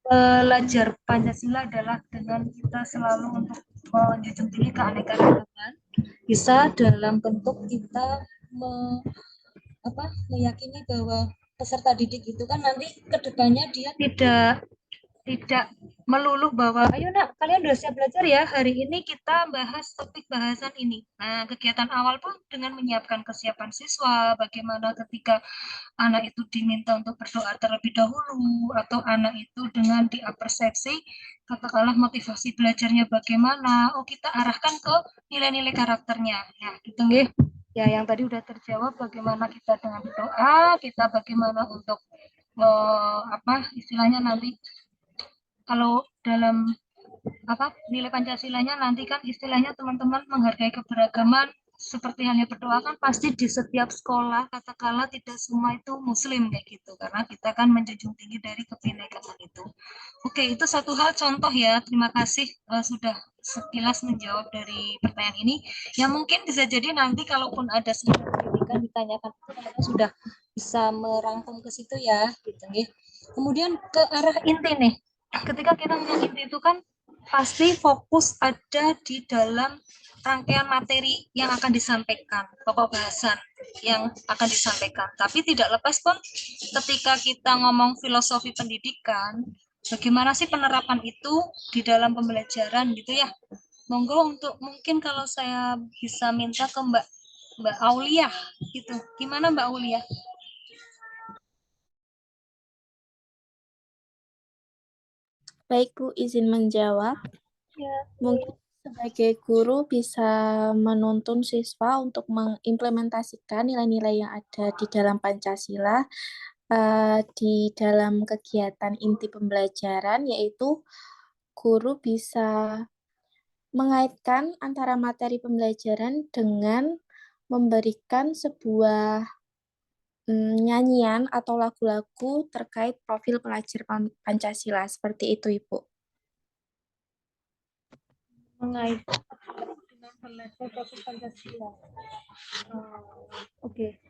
belajar Pancasila adalah dengan kita selalu untuk menjunjung tinggi keanekaragaman. Bisa dalam bentuk kita meyakini bahwa peserta didik itu kan nanti kedepannya dia tidak melulu bahwa ayo nak kalian udah siap belajar ya, hari ini kita bahas topik bahasan ini. Nah, kegiatan awal pun dengan menyiapkan kesiapan siswa, bagaimana ketika anak itu diminta untuk berdoa terlebih dahulu, atau anak itu dengan diapersepsi katakanlah motivasi belajarnya bagaimana, oh kita arahkan ke nilai-nilai karakternya. Ya gitu nggih. Ya yang tadi udah terjawab bagaimana kita dengan berdoa, kita bagaimana untuk istilahnya nanti kalau dalam nilai Pancasilanya nanti kan istilahnya teman-teman menghargai keberagaman seperti halnya berdoa kan pasti di setiap sekolah katakanlah tidak semua itu muslim kayak gitu karena kita kan menjunjung tinggi dari kebinekaan itu. Oke, itu satu hal contoh ya. Terima kasih sudah sekilas menjawab dari pertanyaan ini. Yang mungkin bisa jadi nanti kalaupun ada semacam kritikan ditanyakan itu sudah bisa merangkum ke situ ya gitu nih. Kemudian ke arah inti nih. Ketika kita ngomong inti itu kan pasti fokus ada di dalam rangkaian materi yang akan disampaikan, pokok bahasan yang akan disampaikan. Tapi tidak lepas pun ketika kita ngomong filosofi pendidikan, bagaimana sih penerapan itu di dalam pembelajaran gitu ya. Monggo untuk mungkin kalau saya bisa minta ke Mbak Aulia gitu. Gimana Mbak Aulia? Baik Bu, izin menjawab. Ya. Mungkin sebagai guru bisa menuntun siswa untuk mengimplementasikan nilai-nilai yang ada di dalam Pancasila di dalam kegiatan inti pembelajaran, yaitu guru bisa mengaitkan antara materi pembelajaran dengan memberikan sebuah nyanyian atau lagu-lagu terkait profil pelajar Pancasila. Seperti itu, Ibu. Mengaitkan dengan belajar profil Pancasila. Oke.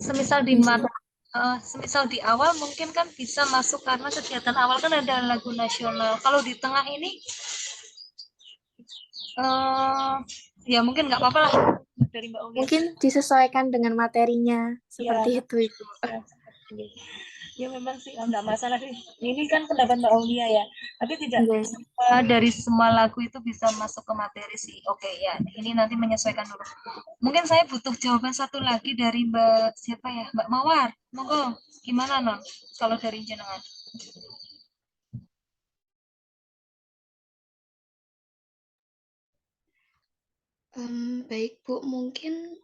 Semisal di awal mungkin kan bisa masuk karena kegiatan awal kan ada lagu nasional. Kalau di tengah ini ya mungkin nggak apa-apa lah dari Mbak Aulia. Mungkin disesuaikan dengan materinya seperti itu Ibu. Ya memang sih nggak masalah sih. Ini kan pendapat Mbak Aulia ya. Tapi tidak dari semua lagu itu bisa masuk ke materi sih. Oke ya, ini nanti menyesuaikan dulu. Mungkin saya butuh jawaban satu lagi dari Mbak siapa ya? Mbak Mawar. Monggo, gimana non? Kalau dari jenengan? Baik Bu, mungkin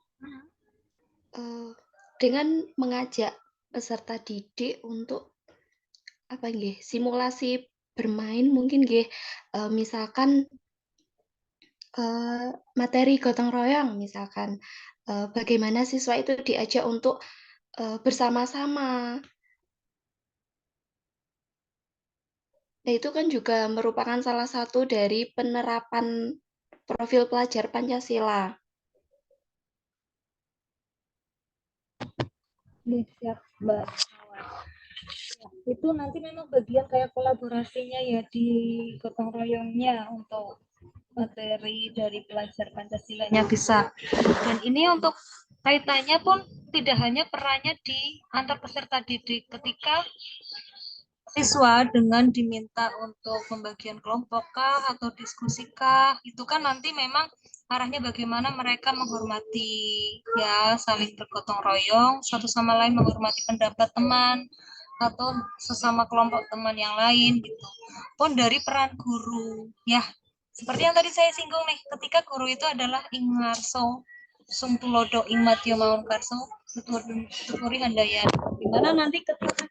dengan mengajak peserta didik untuk simulasi bermain mungkin misalkan materi gotong royong misalkan bagaimana siswa itu diajak untuk bersama-sama. Nah, itu kan juga merupakan salah satu dari penerapan profil pelajar Pancasila. Siap, Mbak. Itu nanti memang bagian kayak kolaborasinya ya di gotong royongnya untuk materi dari pelajar Pancasilanya bisa. Dan ini untuk kaitannya pun tidak hanya perannya di antar peserta didik ketika siswa dengan diminta untuk pembagian kelompok kah atau diskusi kah, itu kan nanti memang arahnya bagaimana mereka menghormati, ya, saling bergotong royong satu sama lain, menghormati pendapat teman atau sesama kelompok teman yang lain gitu. Pun dari peran guru, ya, seperti yang tadi saya singgung nih, ketika guru itu adalah ing ngarso sung tulodo ing madya maun karso tuturi handayan, dimana nanti ketika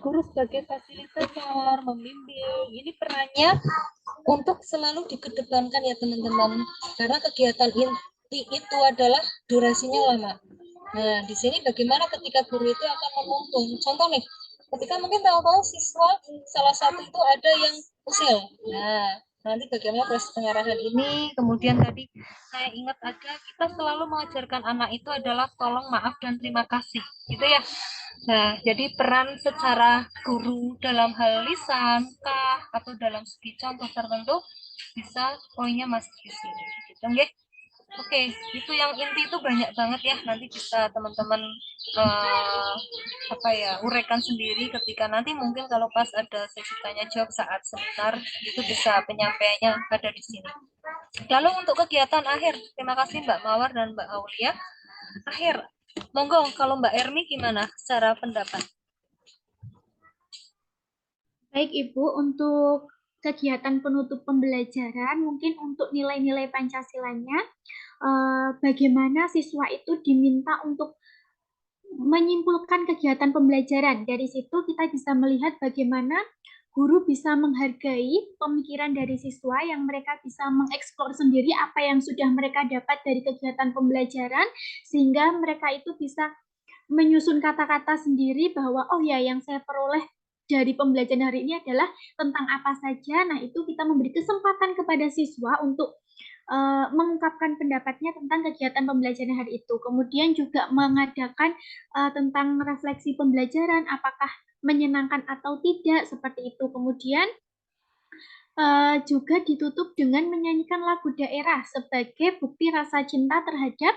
guru sebagai fasilitator, membimbing, ini perannya untuk selalu dikedepankan ya teman-teman, karena kegiatan inti itu adalah durasinya lama. Nah, di sini bagaimana ketika guru itu akan menuntun. Contoh nih, ketika mungkin tahu-tahu siswa salah satu itu ada yang usil. Nah, nanti bagaimana proses pengarahan ini. Kemudian tadi saya ingat ada, kita selalu mengajarkan anak itu adalah tolong, maaf, dan terima kasih. Gitu ya. Nah, jadi peran secara guru dalam hal lisan kah atau dalam segi contoh tertentu bisa poinnya masih di sini. Gitu, nggih? Oke, itu yang inti itu banyak banget ya. Nanti bisa teman-teman uraikan sendiri ketika nanti mungkin kalau pas ada sesi tanya jawab saat seminar, itu bisa penyampaiannya ada di sini. Lalu untuk kegiatan akhir, terima kasih Mbak Mawar dan Mbak Aulia. Akhir, monggo kalau Mbak Ermi gimana secara pendapat? Baik Ibu, untuk kegiatan penutup pembelajaran, mungkin untuk nilai-nilai Pancasilanya, bagaimana siswa itu diminta untuk menyimpulkan kegiatan pembelajaran. Dari situ kita bisa melihat bagaimana guru bisa menghargai pemikiran dari siswa yang mereka bisa mengeksplor sendiri apa yang sudah mereka dapat dari kegiatan pembelajaran, sehingga mereka itu bisa menyusun kata-kata sendiri bahwa oh ya, yang saya peroleh dari pembelajaran hari ini adalah tentang apa saja. Nah, itu kita memberi kesempatan kepada siswa untuk mengungkapkan pendapatnya tentang kegiatan pembelajaran hari itu. Kemudian juga mengadakan tentang refleksi pembelajaran, apakah menyenangkan atau tidak, seperti itu. Kemudian juga ditutup dengan menyanyikan lagu daerah sebagai bukti rasa cinta terhadap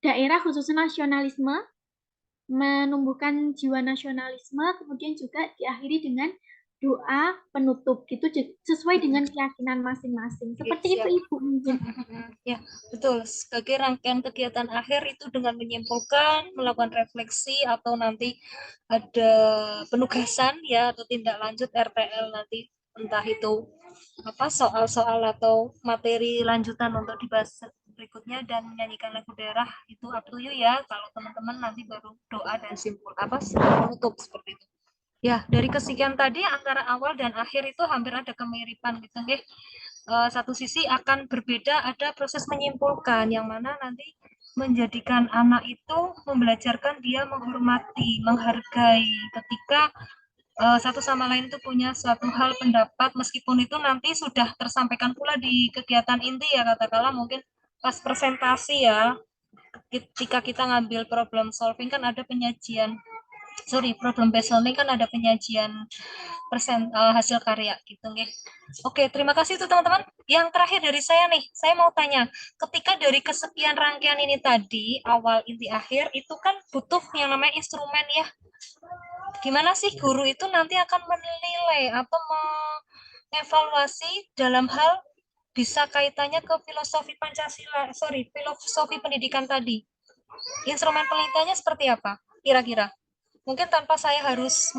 daerah, khususnya nasionalisme, menumbuhkan jiwa nasionalisme, kemudian juga diakhiri dengan doa penutup, gitu, sesuai dengan keyakinan masing-masing. Seperti itu Ibu mungkin. Ya, betul. Sebagai rangkaian kegiatan akhir itu dengan menyimpulkan, melakukan refleksi, atau nanti ada penugasan ya atau tindak lanjut RTL nanti, entah itu apa soal-soal atau materi lanjutan untuk dibahas berikutnya, dan menyanyikan lagu daerah itu up to you ya. Kalau teman-teman nanti baru doa dan simpul penutup seperti itu. Ya, dari kesekian tadi antara awal dan akhir itu hampir ada kemiripan gitu nggih. Satu sisi akan berbeda, ada proses menyimpulkan yang mana nanti menjadikan anak itu membelajarkan dia menghormati, menghargai ketika satu sama lain itu punya suatu hal pendapat, meskipun itu nanti sudah tersampaikan pula di kegiatan inti ya, katakanlah mungkin pas presentasi ya, ketika kita ngambil problem solving kan ada penyajian, problem based learning kan ada penyajian hasil karya gitu nih. Oke, terima kasih tuh teman-teman. Yang terakhir dari saya nih, saya mau tanya, ketika dari kesekian rangkaian ini tadi, awal, inti, akhir, itu kan butuh yang namanya instrumen ya. Gimana sih guru itu nanti akan menilai atau mengevaluasi dalam hal bisa kaitannya ke filosofi Pancasila, filosofi pendidikan tadi. Instrumen penelitiannya seperti apa kira-kira? Mungkin tanpa saya harus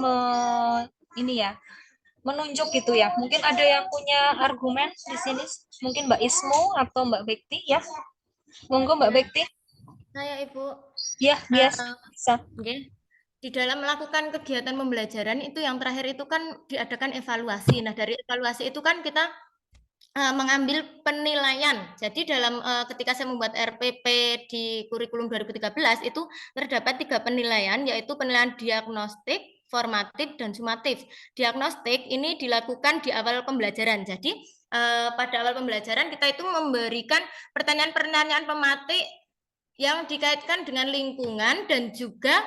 menunjuk gitu ya. Mungkin ada yang punya argumen di sini, mungkin Mbak Ismu atau Mbak Bekti ya. Monggo Mbak Bekti. Saya Ibu. Ya, bisa. Okay. Di dalam melakukan kegiatan pembelajaran itu yang terakhir itu kan diadakan evaluasi. Nah, dari evaluasi itu kan kita mengambil penilaian. Jadi dalam ketika saya membuat RPP di kurikulum 2013 itu terdapat 3 penilaian, yaitu penilaian diagnostik, formatif, dan sumatif. Diagnostik ini dilakukan di awal pembelajaran. Jadi pada awal pembelajaran kita itu memberikan pertanyaan-pertanyaan pematik yang dikaitkan dengan lingkungan dan juga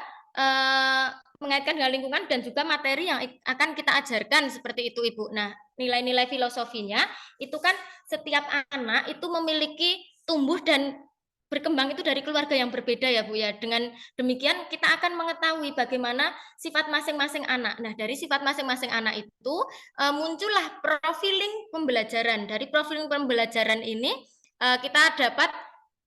mengaitkan dengan lingkungan dan juga materi yang akan kita ajarkan, seperti itu Ibu. Nah, nilai-nilai filosofinya itu kan setiap anak itu memiliki tumbuh dan berkembang itu dari keluarga yang berbeda ya Bu ya. Dengan demikian kita akan mengetahui bagaimana sifat masing-masing anak. Nah, dari sifat masing-masing anak itu muncullah profiling pembelajaran. Dari profiling pembelajaran ini kita dapat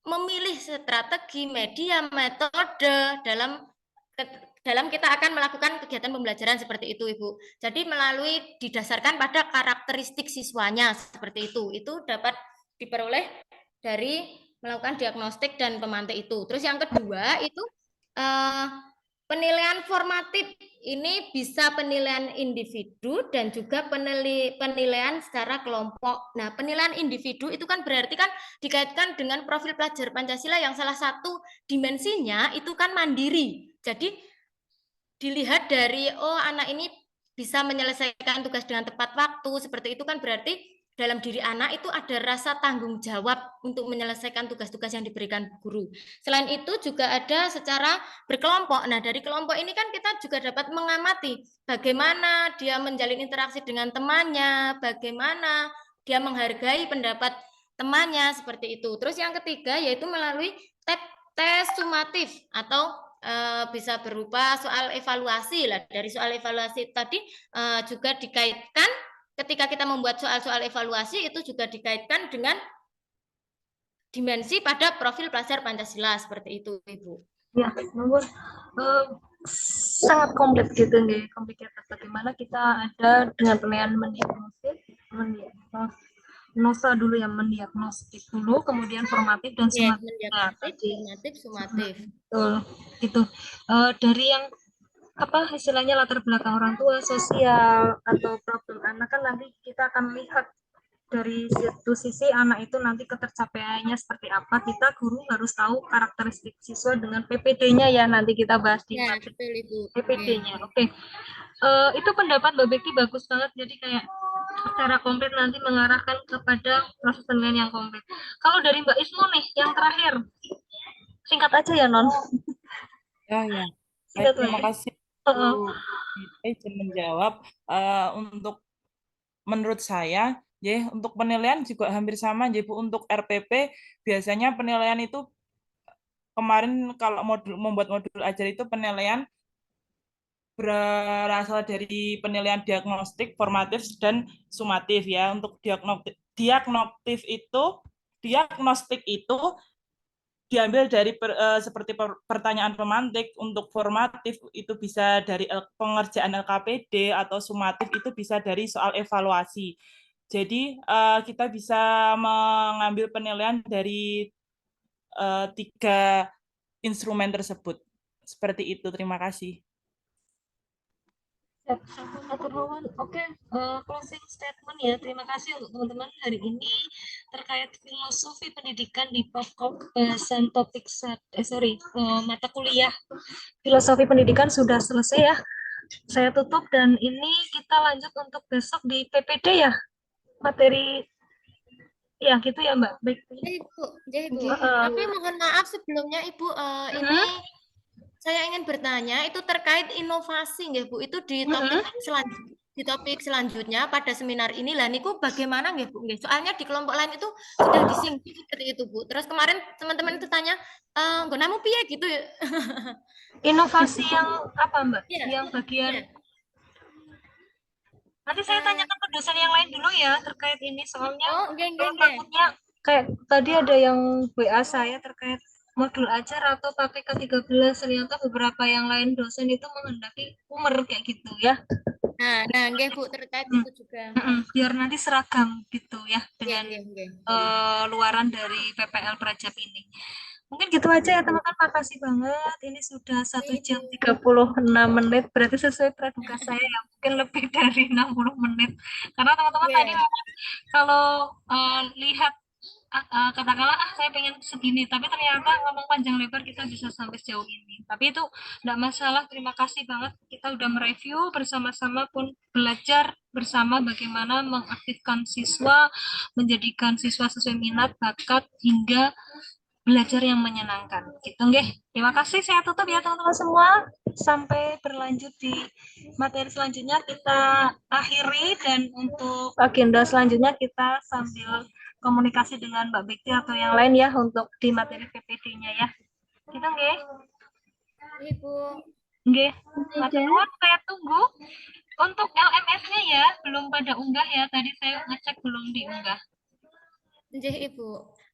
memilih strategi, media, metode dalam kita akan melakukan kegiatan pembelajaran seperti itu, Ibu. Jadi melalui didasarkan pada karakteristik siswanya seperti itu dapat diperoleh dari melakukan diagnostik dan pemantik itu. Terus yang kedua itu penilaian formatif. Ini bisa penilaian individu dan juga penilaian secara kelompok. Nah, penilaian individu itu kan berarti kan dikaitkan dengan profil pelajar Pancasila yang salah satu dimensinya itu kan mandiri. Jadi dilihat dari anak ini bisa menyelesaikan tugas dengan tepat waktu, seperti itu kan berarti dalam diri anak itu ada rasa tanggung jawab untuk menyelesaikan tugas-tugas yang diberikan guru. Selain itu juga ada secara berkelompok. Nah, dari kelompok ini kan kita juga dapat mengamati bagaimana dia menjalin interaksi dengan temannya, bagaimana dia menghargai pendapat temannya, seperti itu. Terus yang ketiga yaitu melalui tes sumatif atau bisa berupa soal evaluasi lah. Dari soal evaluasi tadi juga dikaitkan ketika kita membuat soal-soal evaluasi itu juga dikaitkan dengan dimensi pada profil pelajar Pancasila seperti itu, Ibu. Ya, namun sangat komplit gitu nih, complicated. Bagaimana kita ada dengan penilaian mendiagnosa dulu yang mendiagnostik dulu, kemudian formatif dan sumatif. Mendiagnostik, sumatif. Betul, itu dari yang apa istilahnya latar belakang orang tua, sosial atau problem anak kan nanti kita akan lihat dari satu sisi anak itu nanti ketercapaiannya seperti apa. Kita guru harus tahu karakteristik siswa dengan PPD-nya ya, nanti kita bahas di PPD-nya. Oke. Itu pendapat Mbak Becky bagus banget, jadi kayak secara komplit nanti mengarahkan kepada proses penilaian yang komplit. Kalau dari Mbak Ismu nih yang terakhir, singkat aja ya Non. Ya. Terima kasih. Saya izin menjawab. Untuk menurut saya, ya untuk penilaian juga hampir sama, ya Bu. Untuk RPP biasanya penilaian itu kemarin kalau membuat modul ajar itu penilaian berasal dari penilaian diagnostik, formatif dan sumatif ya. Untuk diagnostik itu diambil dari seperti pertanyaan pemantik. Untuk formatif itu bisa dari pengerjaan LKPD, atau sumatif itu bisa dari soal evaluasi. Jadi kita bisa mengambil penilaian dari 3 instrumen tersebut. Seperti itu, terima kasih. Oke, closing statement ya. Terima kasih untuk teman-teman hari ini terkait filosofi pendidikan di pokok bahasan topik mata kuliah filosofi pendidikan sudah selesai ya. Saya tutup dan ini kita lanjut untuk besok di PPD ya. Materi ya gitu ya Mbak. Baik. Ibu. Tapi mohon maaf sebelumnya Ibu, ini saya ingin bertanya itu terkait inovasi nggih Bu, itu di topik selanjutnya pada seminar ini lah niku bagaimana nggih Bu? Soalnya di kelompok lain itu sudah disinggung seperti itu Bu. Terus kemarin teman-teman itu tanya, "Nggonamu piye?" gitu. Inovasi yang apa Mbak? Yang bagian nanti saya tanyakan ke dosen yang lain dulu ya terkait ini, soalnya takutnya kayak tadi ada yang WA saya terkait modul ajar atau pakai ke-13, ternyata beberapa yang lain dosen itu menghendaki Umer kayak gitu ya. Nah, nggih Bu, terkait itu juga. Biar nanti seragam gitu ya dengan luaran dari PPL Prajab ini. Mungkin gitu aja ya teman-teman, makasih banget. Ini sudah 1 jam 36 menit, berarti sesuai praduga saya ya, mungkin lebih dari 60 menit. Karena teman-teman tadi kalau lihat katakanlah saya pengen segini, tapi ternyata ngomong panjang lebar kita bisa sampai sejauh ini. Tapi itu enggak masalah, terima kasih banget kita udah mereview bersama-sama pun belajar bersama bagaimana mengaktifkan siswa, menjadikan siswa sesuai minat, bakat, hingga belajar yang menyenangkan. Gitu nggih. Terima kasih, saya tutup ya teman-teman semua. Sampai berlanjut di materi selanjutnya kita akhiri, dan untuk agenda selanjutnya kita sambil komunikasi dengan Mbak Bekti atau yang lain ya untuk di materi PPD. PPT-nya ya. Kita nggih. Ibu. Nggih. Matur nuwun, saya tunggu. Untuk LMS-nya ya, belum pada unggah ya. Tadi saya ngecek belum diunggah. Nggih, Ibu.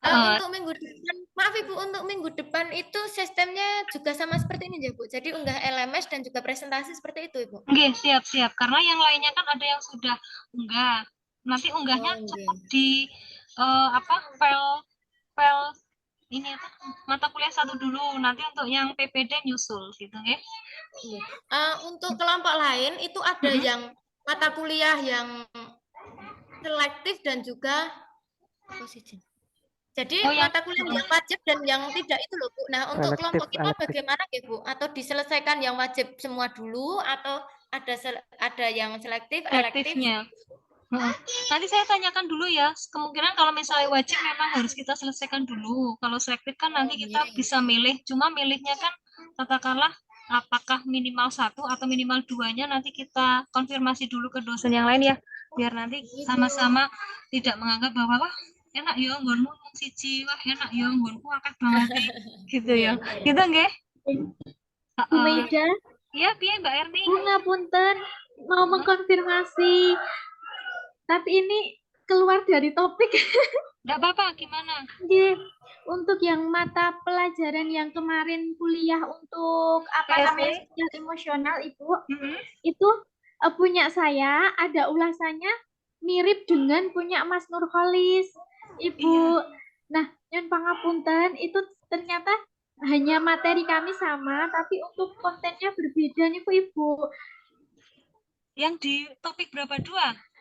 Heeh. Untuk minggu depan, maaf Ibu, untuk minggu depan itu sistemnya juga sama seperti ini ya, Bu. Jadi unggah LMS dan juga presentasi seperti itu, Ibu. Nggih, siap-siap. Karena yang lainnya kan ada yang sudah unggah. Nanti unggahnya Oh, cukup di file ini apa, mata kuliah satu dulu. Nanti untuk yang PPD nyusul gitu nggih. Untuk kelompok lain itu ada yang mata kuliah yang selektif dan juga positif. Jadi mata kuliah yang wajib dan yang tidak itu loh, Bu. Nah, untuk kelompok kita bagaimana ya, Bu? Atau diselesaikan yang wajib semua dulu atau ada yang selektif, elektif? Selektifnya. Nanti saya tanyakan dulu ya. Kemungkinan kalau misalnya wajib memang harus kita selesaikan dulu. Kalau selektif kan nanti kita bisa milih. Cuma milihnya kan katakanlah apakah minimal 1 atau minimal 2-nya nanti kita konfirmasi dulu ke dosen yang lain ya. Biar nanti sama-sama tidak menganggap bahwa wah enak ya nggonmu siji, wah enak ya nggonku akeh banget gitu ya. Gitu nggih? Bu Meida, iya piye Mbak Erni? Ngapunten, mau mengkonfirmasi. Tapi ini keluar dari topik. Enggak apa-apa, gimana? Untuk yang mata pelajaran yang kemarin kuliah untuk namanya sosial emosional Ibu, itu punya saya ada ulasannya mirip dengan punya Mas Nurholis, Ibu. Nah, nyun pangapunten itu ternyata hanya materi kami sama, tapi untuk kontennya berbeda nih Ibu. Yang di topik berapa 2?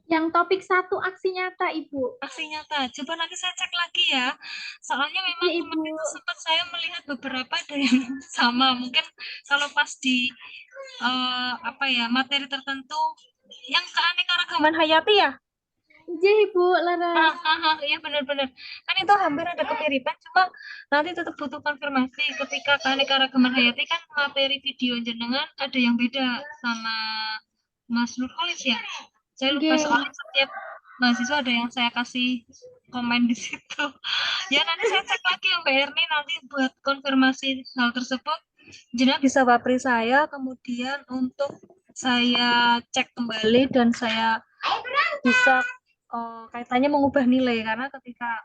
Yang topik 1 aksi nyata, Ibu. Aksi nyata. Coba nanti saya cek lagi ya. Soalnya memang kemarin sempat saya melihat beberapa ada yang sama. Mungkin kalau pas di materi tertentu yang keanekaragaman hayati ya. Iya, Ibu, Lara. Iya benar-benar. Kan itu hampir ada kemiripan, cuma nanti tetap butuh konfirmasi ketika keanekaragaman hayati kan materi video jenengan ada yang beda sama Mas Nurholis ya. Saya lupa soalnya setiap mahasiswa ada yang saya kasih komen di situ. Ya nanti saya cek lagi yang Mbak Erni nanti buat konfirmasi hal tersebut. Jenengan bisa wapri saya, kemudian untuk saya cek kembali dan saya bisa kaitannya mengubah nilai karena ketika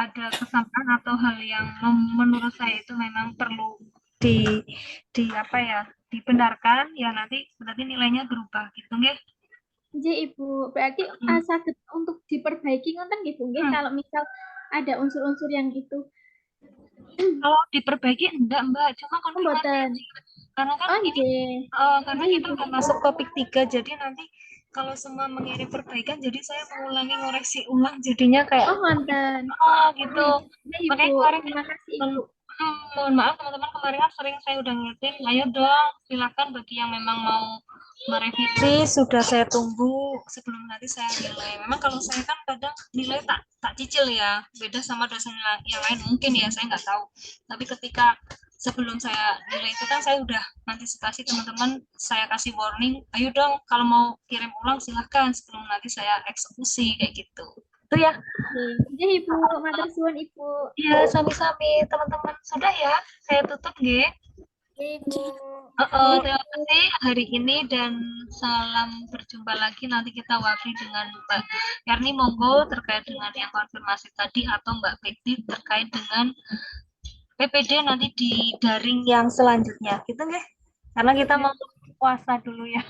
ada kesamaan atau hal yang menurut saya itu memang perlu dibenarkan ya nanti berarti nilainya berubah gitu nggih. Iya Ibu, berarti sakit untuk diperbaiki ngoten nggih Bu nggih kalau misal ada unsur-unsur yang itu. Kalau diperbaiki enggak Mbak, cuma konfirmasi. Karena kan karena kita udah masuk topik 3 jadi nanti kalau semua mengirim perbaikan jadi saya mengulangi ngoreksi ulang jadinya kayak mantan. Gitu. Makanya kemarin terima kasih Ibu. Mohon maaf teman-teman kemarin kan sering saya udah ngingetin, ayo dong silakan bagi yang memang mau merevisi sudah saya tunggu sebelum nanti saya nilai. Memang kalau saya kan kadang nilai tak cicil ya, beda sama dosen yang lain mungkin ya saya nggak tahu. Tapi ketika sebelum saya nilai itu kan saya udah antisipasi teman-teman, saya kasih warning, ayo dong kalau mau kirim ulang silahkan sebelum nanti saya eksekusi kayak gitu. Itu ya. Iya Ibu, matur suwun Ibu. Iya, sami-sami teman-teman. Sudah ya, saya tutup nggih. Ibu. Terima kasih hari ini dan salam berjumpa lagi nanti kita wafri dengan Mbak Erni monggo terkait dengan yang konfirmasi tadi atau Mbak Betty terkait dengan PPD nanti di daring yang selanjutnya gitu nggih. Karena kita mau puasa dulu ya.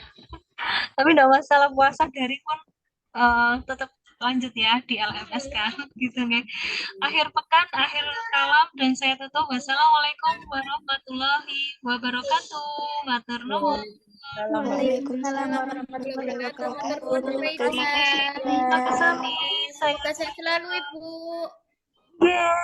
Tapi enggak masalah puasa daring pun tetap lanjut ya di LMS kan gitu nggih. Akhir pekan, akhir kalam dan saya tutup. Wassalamualaikum warahmatullahi wabarakatuh. Matur nuwun. Waalaikumsalam warahmatullahi wabarakatuh. Terima kasih. Saya selalu Ibu. Yeah.